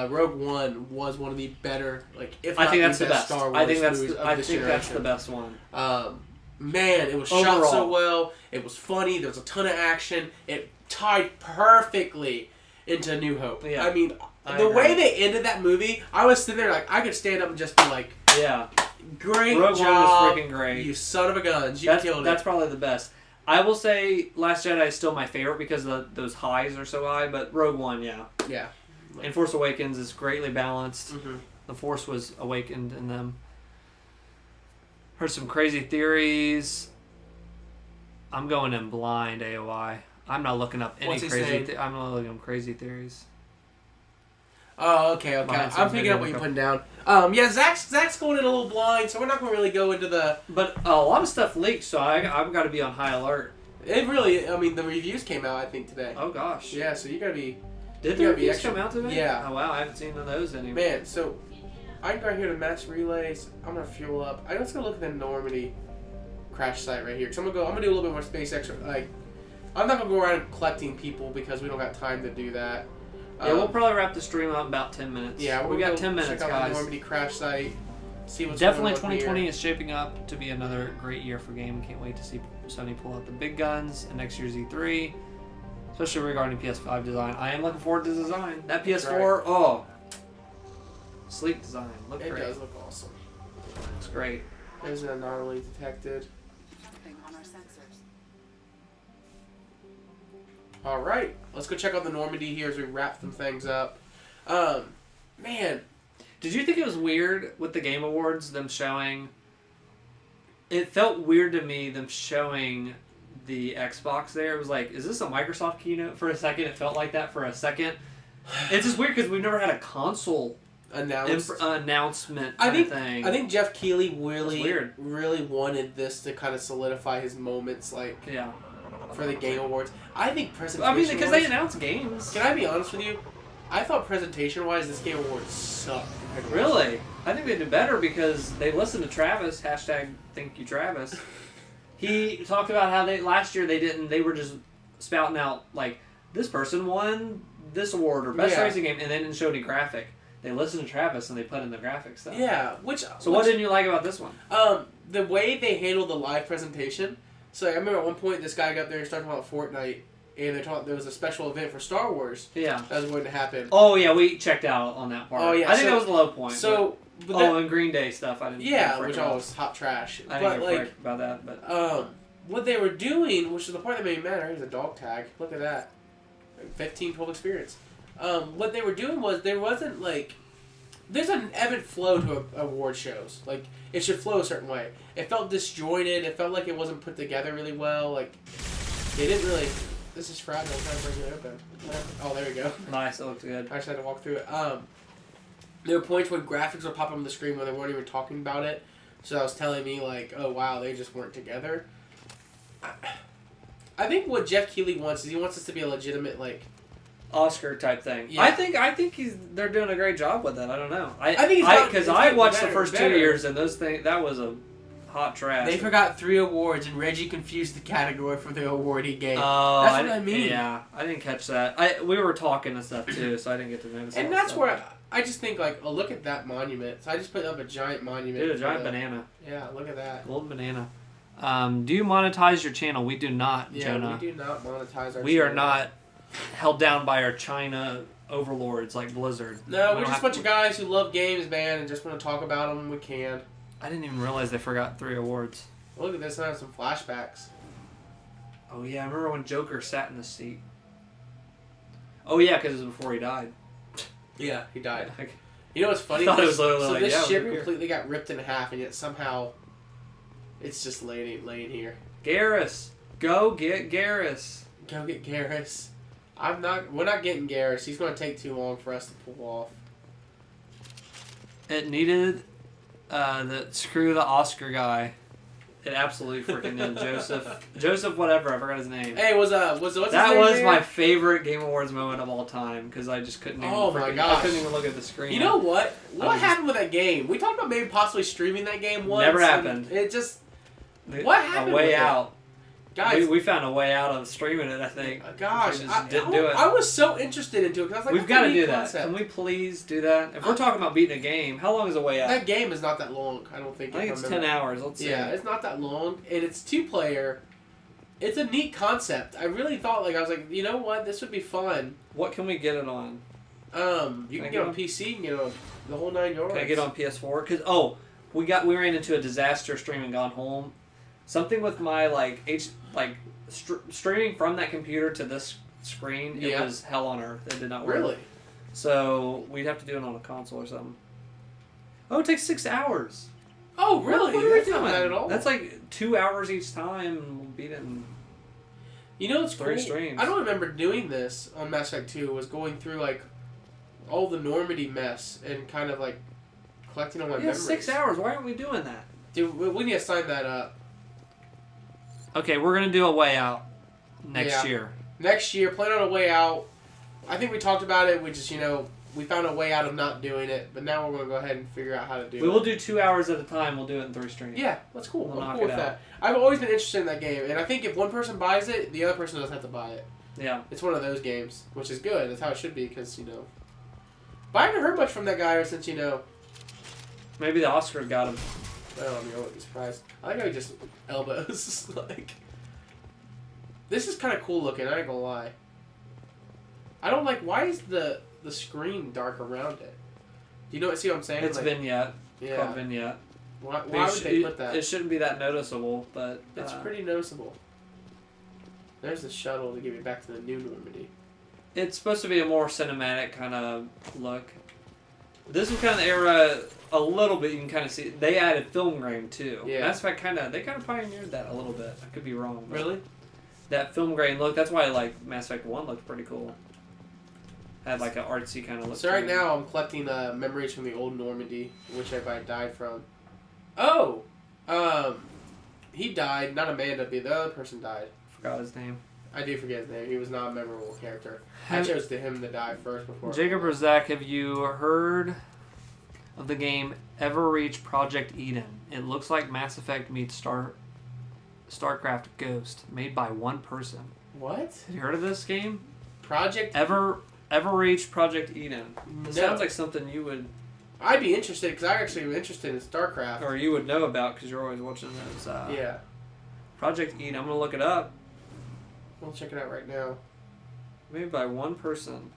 Rogue One was one of the better, like, if not the best Star Wars movies of this generation. I think that's the best one. Man, it was shot so well. It was funny. There was a ton of action. It tied perfectly into New Hope. Yeah, I mean, the way they ended that movie, I was sitting there like, I could stand up and just be like, yeah, great Rogue job. One was freaking great. You son of a guns. You killed it. That's probably the best. I will say Last Jedi is still my favorite because those highs are so high, but Rogue One, yeah. Yeah. And Force Awakens is greatly balanced. Mm-hmm. The Force was awakened in them. Heard some crazy theories. I'm going in blind, AOI. I'm not looking up any crazy. I'm not looking up crazy theories. Oh, okay. I'm picking up what you're putting down. Yeah, Zach's going in a little blind, so we're not going to really go into the. But a lot of stuff leaked, so I've got to be on high alert. It really. I mean, the reviews came out, I think, today. Oh gosh. Yeah, so you got to be. Did the reviews come out today? Yeah. Oh wow, I haven't seen none of those anymore. Man, so I can go right here to match relays. I'm gonna fuel up. I'm just gonna look at the Normandy crash site right here. So I'm gonna do a little bit more space extra. Like, I'm not gonna go around collecting people because we don't got time to do that. Yeah, we'll probably wrap the stream up in about 10 minutes. Yeah, we got 10 minutes, check out guys. the Normandy crash site. See what's Definitely going on 2020 here. is shaping up to be another great year for gaming. Can't wait to see Sony pull out the big guns in next year's E3, especially regarding PS5 design. I am looking forward to the design. That PS4, oh, sleek design. Look great. It does look awesome. It's great. There's an anomaly detected. On our sensors. All right, let's go check out the Normandy here as we wrap some things up. Man, did you think it was weird with the Game Awards them showing it felt weird to me them showing the Xbox there. It was like, is this a Microsoft keynote? For a second, it felt like that for a second. It's just weird because we've never had a console announcement kind of thing. I think Jeff Keighley really wanted this to kind of solidify his moments, like for the Game Awards. I think presentation. I mean, because they announced games. Can I be honest with you? I thought presentation-wise, this Game Awards sucked. Really? I think they did better because they listened to Travis. #ThankYouTravis. He talked about how last year they were just spouting out like this person won this award or best racing game, and they didn't show any graphic. They listened to Travis and they put in the graphic stuff. Yeah, what didn't you like about this one? The way they handled the live presentation. So I remember at one point this guy got up there and started talking about Fortnite, and there was a special event for Star Wars. Yeah, that was going to happen. Oh yeah, we checked out on that part. Oh yeah, I think that was the low point. So. And Green Day stuff. I didn't. Yeah, which all was hot trash. I didn't give a frick about that, but what they were doing, which is the part that made me mad, here's a dog tag. Look at that, 15 12 experience. What they were doing was there wasn't like, there's an ebb and flow to award shows. Like it should flow a certain way. It felt disjointed. It felt like it wasn't put together really well. Like they didn't really. This is fragile. I'm trying to break it open. Oh, there we go. Nice. It looked good. I just had to walk through it. There were points when graphics would pop up on the screen when they weren't even talking about it. So that was telling me, like, oh, wow, they just weren't together. I think what Jeff Keighley wants is he wants this to be a legitimate, like... Oscar type thing. Yeah. I think they're doing a great job with it. I don't know. I think because I watched the first 2 years and that was a hot trash. They forgot 3 awards and Reggie confused the category for the award he gave. Oh, that's what I mean. Yeah, I didn't catch that. We were talking and stuff too, so I didn't get to notice. And that's where I just think like, oh, look at that monument. So I just put up a giant monument. Dude, a giant banana. Yeah, look at that. Golden banana. Do you monetize your channel? We do not, Jonah. We do not monetize our channel. We are not held down by our China overlords like Blizzard. No, we're just a bunch of guys who love games, man, and just want to talk about them when we can. I didn't even realize they forgot 3 awards. Look at this, I have some flashbacks. Oh yeah, I remember when Joker sat in the seat. Oh yeah, because it was before he died. Yeah, he died. You know what's funny? I thought it was literally so like, this ship here. completely got ripped in half, and yet somehow it's just laying here. Garrus, go get Garrus. Go get Garrus. We're not getting Garrus. He's going to take too long for us to pull off. It needed screw the Oscar guy. It absolutely freaking did. Joseph whatever, I forgot his name. Hey, what's his name? That was my favorite Game Awards moment of all time because I just couldn't even my gosh. I couldn't even look at the screen. You know what? What happened with that game? We talked about maybe possibly streaming that game once. Never happened. It just what happened? A way out. It? Guys, we found a way out of streaming it, I think. Gosh, didn't do it. I was so interested into it because I was like, we've got to do that. Can we please do that? If we're talking about beating a game, how long is a way out? That game is not that long. I don't think. I think it's 10 hours. Let's see. Yeah, it's not that long, and it's 2-player. It's a neat concept. I really thought, I was like, you know what, this would be fun. What can we get it on? You can get on PC. You can get on the whole 9 yards. Can I get on PS4? Because we ran into a disaster streaming Gone Home. Something with my streaming from that computer to this screen, it was hell on earth. It did not work. Really? So we'd have to do it on a console or something. Oh, it takes 6 hours. Oh, really? What are we That's doing? not bad at all. That's like 2 hours each time, and we'll beat it in You know what's 3 cool? streams. I don't remember doing this on Mass Effect 2, was going through, all the Normandy mess and kind of, collecting all my memories. 6 hours. Why aren't we doing that? Dude, we need to sign that up. Okay, we're going to do a way out next year. Next year, plan on a way out. I think we talked about it. We just, we found a way out of not doing it. But now we're going to go ahead and figure out how to do it. We will do 2 hours at a time. We'll do it in 3 streams. Yeah, that's cool. We'll I'm cool with that. I've always been interested in that game. And I think if one person buys it, the other person doesn't have to buy it. Yeah. It's one of those games, which is good. That's how it should be because, But I haven't heard much from that guy ever since, Maybe the Oscar got him. I wouldn't be surprised. I like how he just elbows. This is kind of cool looking, I ain't gonna lie. I don't why is the screen dark around it? Do you see what I'm saying? It's vignette. Yeah. It's called vignette. Why would they put that? It shouldn't be that noticeable, but... It's pretty noticeable. There's the shuttle to get me back to the new Normandy. It's supposed to be a more cinematic kind of look. This was kind of the era a little bit. You can kind of see they added film grain too. Yeah. Mass Effect they kind of pioneered that a little bit. I could be wrong. But Really? that film grain look. That's why like Mass Effect 1 looked pretty cool. Had like an artsy kind of look. So right now I'm collecting memories from the old Normandy, which everybody died from. Oh, he died. Not Amanda, but the other person died. Forgot his name. I do forget his name. He was not a memorable character. I chose him to die first before. Jacob or Zach, have you heard of the game Everreach Project Eden? It looks like Mass Effect meets StarCraft Ghost, made by one person. What? Have you heard of this game? Project Everreach Project Eden. It No. sounds like something you would... I'd be interested, because I actually am interested in StarCraft. Or you would know about, because you're always watching those. Yeah. Project Eden. I'm going to look it up. We'll check it out right now. Made by one person.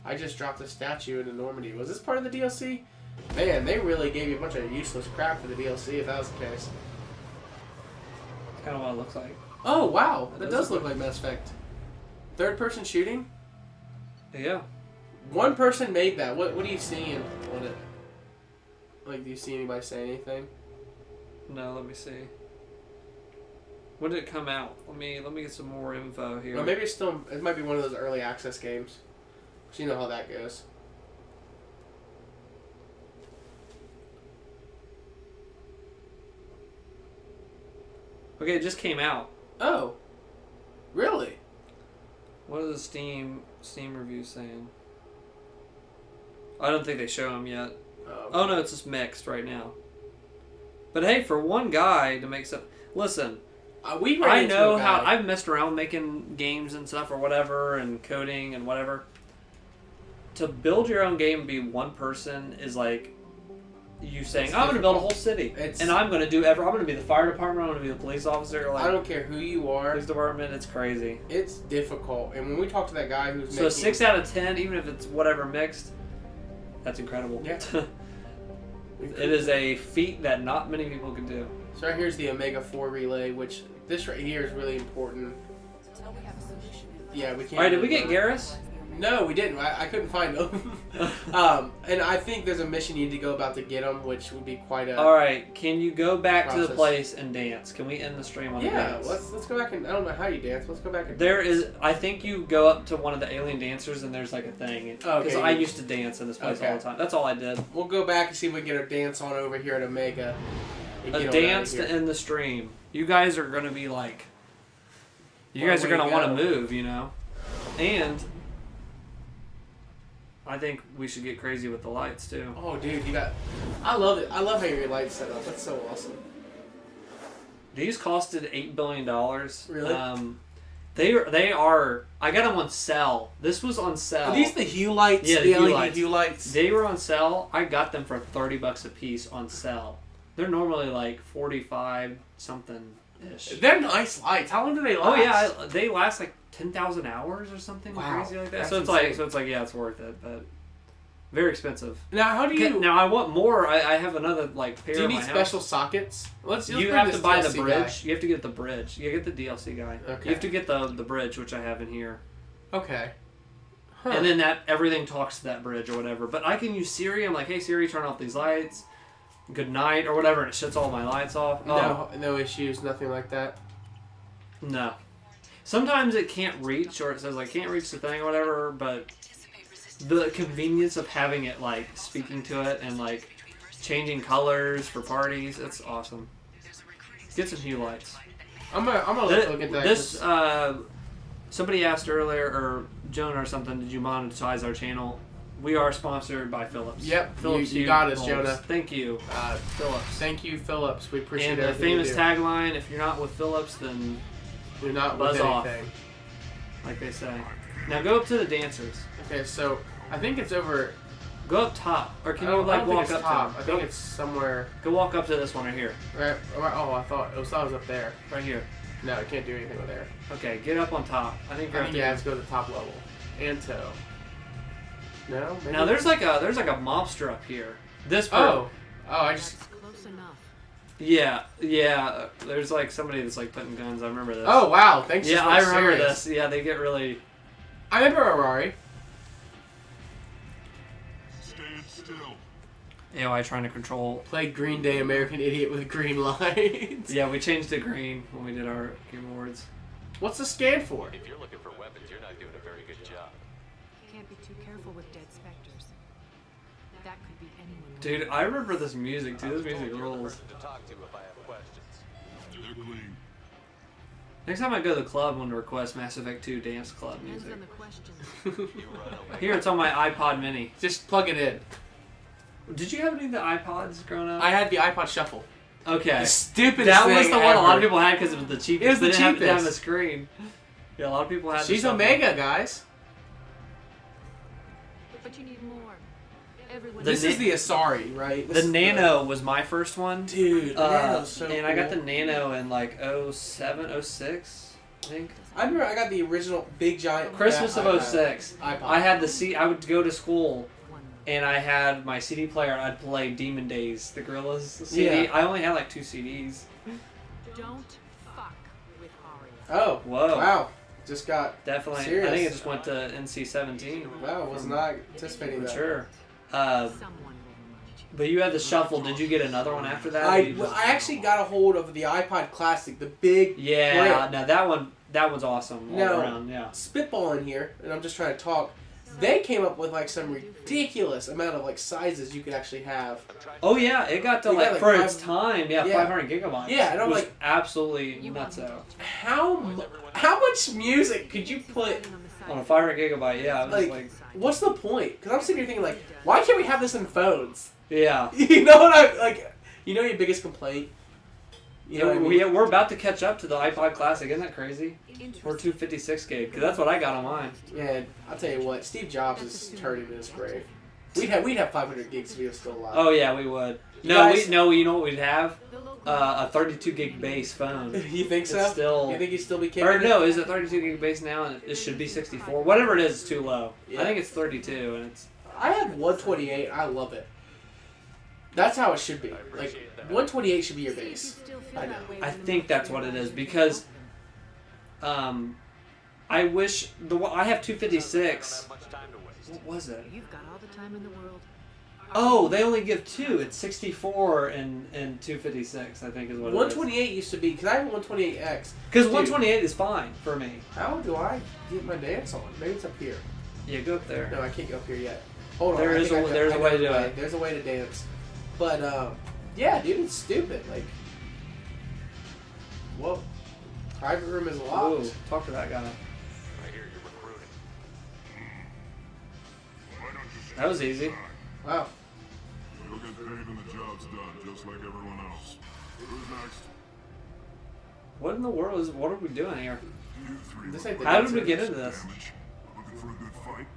I just dropped a statue into Normandy. Was this part of the DLC? Man, they really gave you a bunch of useless crap for the DLC if that was the case. That's kind of what it looks like. Oh, wow. That does look like Mass Effect. Third person shooting? Yeah. One person made that. What are you seeing on it? Like, do you see anybody say anything? No, let me see. When did it come out? Let me get some more info here. Or maybe it might be one of those early access games. So you know how that goes. Okay, it just came out. Oh. Really? What are the Steam reviews saying? I don't think they show them yet. Oh no, it's just mixed right now. But hey, for one guy to make stuff, listen. I know how I've messed around making games and stuff or whatever, and coding and whatever. To build your own game and be one person is like you saying, "I'm going to build a whole city, and I'm going to do I'm going to be the fire department. I'm going to be the police officer." Like, I don't care who you are. Police department, it's crazy. It's difficult, and when we talk to that guy who's so making... a 6 out of 10, even if it's whatever mixed, that's incredible. Yeah. It is a feat that not many people can do. So right here's the Omega 4 relay, which this right here is really important. Yeah, we can't. All right, did we get Garrus? No, we didn't. I couldn't find them. And I think there's a mission you need to go about to get them, which would be quite a... All right, can you go back process. to the place and dance? Can we end the stream on a dance? let's go back and... I don't know how you dance. Let's go back and There is... I think you go up to one of the alien dancers and there's like a thing. Because I used to dance in this place all the time. That's all I did. We'll go back and see if we can get our dance on over here at Omega. A dance to end the stream. You guys are going to be like... You guys are going to want to move, you know? And... I think we should get crazy with the lights too. Oh, dude, you got... I love it. I love how your lights set up. That's so awesome. These costed $8 billion. Really? They are... I got them on sale. This was on sale. Are these the hue lights? Yeah, the LED hue lights. They were on sale. I got them for $30 a piece on sale. They're normally like 45 something ish. They're nice lights. How long do they last? Oh yeah, they last like 10,000 hours or something crazy like that. That's So it's like yeah, it's worth it, but very expensive. Now how do you? Now I want more. I have another like pair. Do you in need my special house. sockets? You have to buy the DLC bridge. guy. You have to get the bridge. You get the DLC guy. Okay. You have to get the bridge, which I have in here. Okay. Huh. And then everything talks to that bridge or whatever. But I can use Siri. I'm like, hey Siri, turn off these lights. Good night or whatever, and it shuts all my lights off. No issues, nothing like that. No. Sometimes it can't reach, or it says like can't reach the thing or whatever. But the convenience of having it like speaking to it and like changing colors for parties, it's awesome. Get some hue lights. I'm gonna look at that. This somebody asked earlier, or Jonah or something, did you monetize our channel? We are sponsored by Philips. Yep, Philips you got us, bulbs. Jonah. Thank you, Philips. Thank you, Philips. We appreciate it. And the famous tagline, if you're not with Philips, then you're not buzz with off, anything. like they say. Now go up to the dancers. Okay, so I think it's over... Go up top. Or can you I don't walk think up it's top. to I think it's somewhere... Go walk up to this one right here. Right. Oh, I thought it was up there. Right here. No, I can't do anything with there. Okay, get up on top. I think you have to go to the top level. And toe. No? Maybe? Now there's like a mobster up here. This I just... Close enough. Yeah. There's like somebody that's like putting guns. I remember this. Oh wow, thanks. Yeah, I remember this. Yeah, they get really... I remember Arari. still. AOI trying to control. Played Green Day American Idiot with green lines. Yeah, we changed to green when we did our Game Awards. What's the scan for? If you're looking for weapons, you're not doing a very good job. Can't be too careful with dead specters. That could be anyone. Dude, I remember this music too. This music You're the rules. person to talk to if I have questions. They're clean. Next time I go to the club, I'm going to request Mass Effect 2 Dance Club Depends music. on the question. You run away. Here, it's on my iPod Mini. Just plug it in. Did you have any of the iPods growing up? I had the iPod Shuffle. Okay. The stupidest That thing was the one a lot of ever. people had because it was the cheapest. It was the They didn't have cheapest. a screen. Yeah, a lot of people had She's the Shuffle. Omega, guys. But you need more. Everyone. This is the Asari, right? This The is Nano was my first one. Dude, Nano's so and I got the cool. Nano in like 07, 06, I think. I remember I got the original big giant Christmas fat of iPad. 06. iPod. I had the C. I would go to school, and I had my CD player. And I'd play Demon Days, the Gorillaz CD. Yeah. I only had like 2 CDs. Don't fuck with Aria. Oh, Whoa. wow. Just got Definitely. serious. I think it just went to NC-17. Wow, was not anticipating For that. sure. Someone will remind you. But you had the Shuffle. Did you get another one after that? Or I you just- actually got a hold of the iPod Classic, the big Yeah. brick. Now that one's awesome. All No. around. Yeah. Spitball in here, and I'm just trying to talk. They came up with like some ridiculous amount of like sizes you could actually have. Oh yeah, it got to You like, got, like, for five- its time. Yeah, yeah. 500 gigabytes. Yeah, and I'm It was like- absolutely nuts out. How much music could you put? On a 500 gigabyte, yeah. It was Like, what's the point? Because I'm sitting here thinking like, why can't we have this in phones? yeah. You know what I like? You know your biggest complaint. You know what I mean? We're about to catch up to the iPod Classic. Isn't that crazy? We're 256 gig because that's what I got on mine. Yeah, I'll tell you what. Steve Jobs is turning in his grave. We'd have 500 gigs if he was still alive. Oh yeah, we would. You No, guys- you know what we'd have? A 32 gig base phone. You think so? It's still. You think he'd still be Or carrying it? no, is it 32 gig base now? And it should be 64. Whatever it is, it's too low. Yeah. I think it's 32, and it's. I have 128. I love it. That's how it should be. Like 128 should be your base. I know. I think that's what it is because, I wish I have 256. What was it? You've got all the time in the world. Oh, they only give 2. It's 64 and 256. I think is what it is. 128 used to be because I have a 128X. Because Dude, 128 is fine for me. How do I get my dance on? Maybe it's up here. Yeah, go up there. No, I can't go up here yet. Hold on. There I is think a- I there's I a know way to the do it. There's a way to dance. But yeah, dude, it's stupid. Like, whoa, private room is locked. Ooh, talk to that guy. I hear you're recruiting. Why don't you That was easy. Wow. You'll get paid when the job's done, just like everyone else. Who's next? What in the world is? What are we doing here? You three. This ain't the How did we dancer. get into this? Damage. Looking for a good fight?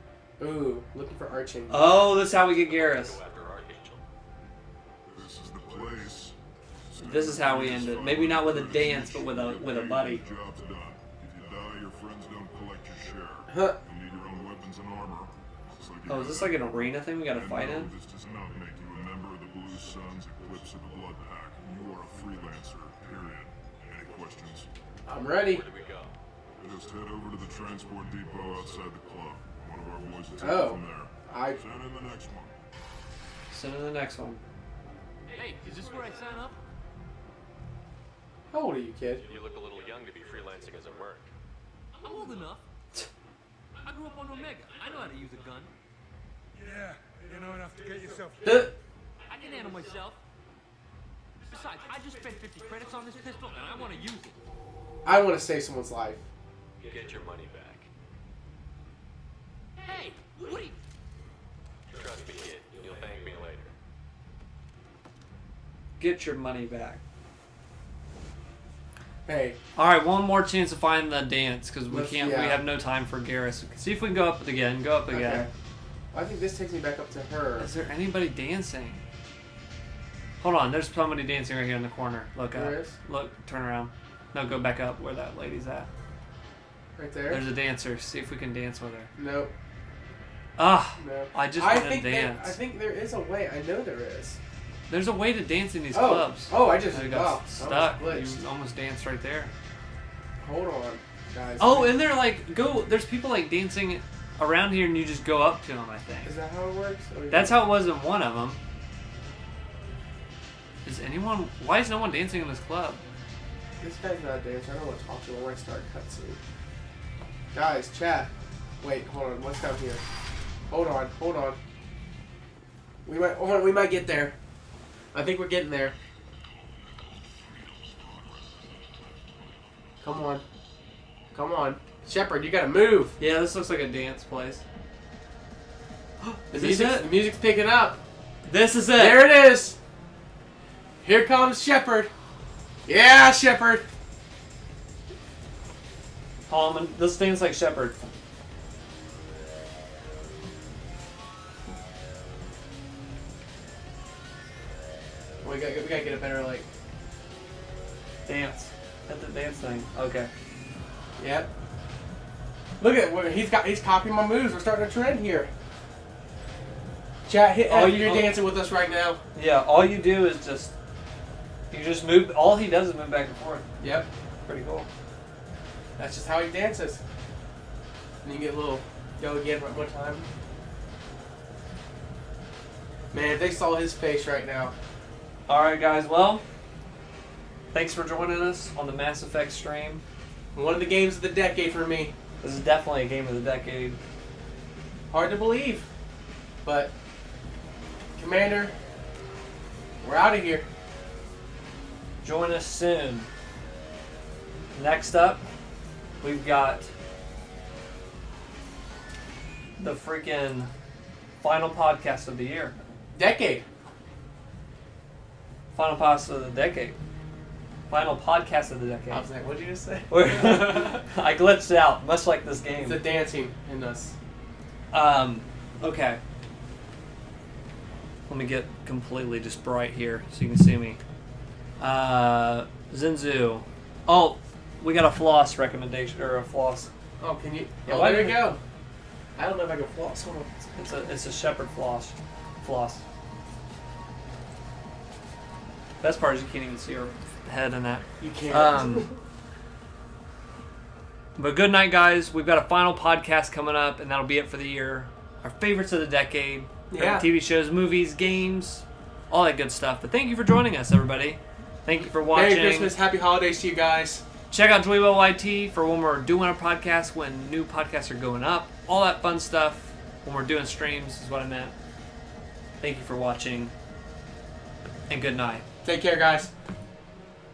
Ooh, looking for arching. Oh, that's how we get Garrus. Go after Archangel. This is the place. This is how we end it. Maybe not with a dance, but with a buddy. Job's done. If you die, your friends don't collect your share. Huh. You need your own weapons and armor. Just like Oh, is this like an arena thing we gotta And fight no, in? This does not make you a member of the Blue Suns, Eclipse, or the Blood Pack. You are a freelancer, period. Any questions? I'm ready. Where do we go? Just head over to the transport depot outside the club. One of our boys will take Oh. it from there. Send in the next one. Send in the next one. Hey, is this where I sign up? How old are you, kid? You look a little young to be freelancing as a merc. I'm old enough. I grew up on Omega. I know how to use a gun. Yeah, you know enough to get yourself. I can handle myself. Besides, I just spent 50 credits on this pistol, and I want to use it. I want to save someone's life. Get your money back. Hey, what are you... Trust me, kid. You'll thank me later. Get your money back. Hey, All right, one more chance to find the dance because we Let's- can't. We yeah. have no time for Garrus. See if we can go up again. Go up again. okay. I think this takes me back up to her. Is there anybody dancing? Hold on, there's somebody dancing right here in the corner. Look up. There is? Look, turn around. No, go back up where that lady's at. Right there. There's a dancer. See if we can dance with her. Nope. Ah, No. I just want to think dance. I think there is a way. I know there is. There's a way to dance in these Oh. clubs. Oh, I just You oh, got stuck. glitched. You almost danced right there. Hold on, guys. Oh, and they're like, go. There's people like dancing around here and you just go up to them, I think. Is that how it works? That's how it was in one of them. Why is no one dancing in this club? This guy's not a dancer. I don't want to talk to him when I start cutscene. Guys, chat. Wait, hold on. What's down here? Hold on. We might get there. I think we're getting there. Come on. Shepard, you gotta move. Yeah, this looks like a dance place. The music's picking up. This is it. There it is. Here comes Shepard. Yeah, Shepard. This dance like Shepard. We gotta get a better dance. At the dance thing. Okay. Yep. Look at he's copying my moves. We're starting a trend here. Chat, hit F if you're dancing with us right now. Yeah, all you do is you just move. All he does is move back and forth. Yep. Pretty cool. That's just how he dances. And you get a little go again one more time. Man, if they saw his face right now. Alright guys, well, thanks for joining us on the Mass Effect stream. One of the games of the decade for me. This is definitely a game of the decade. Hard to believe. But, Commander, we're out of here. Join us soon. Next up, we've got the freaking final podcast of the year. Decade. Final podcast of the decade. Final podcast of the decade. I was like, what did you just say? I glitched out, much like this game. It's the dancing in us. Okay. Let me get completely just bright here so you can see me. Zinzu. Oh, we got a floss recommendation, or a floss. Oh, can you? Yeah, oh, there you go. I don't know if I can floss. Hold on. It's a Shepherd floss. Best part is you can't even see her head in that. You can't. But good night, guys. We've got a final podcast coming up, and that'll be it for the year. Our favorites of the decade. Yeah. TV shows, movies, games, all that good stuff. But thank you for joining us, everybody. Thank you for watching. Merry Christmas. Happy holidays to you guys. Check out Dweebo YT for when we're doing our podcast, when new podcasts are going up. All that fun stuff. When we're doing streams is what I meant. Thank you for watching. And good night. Take care, guys.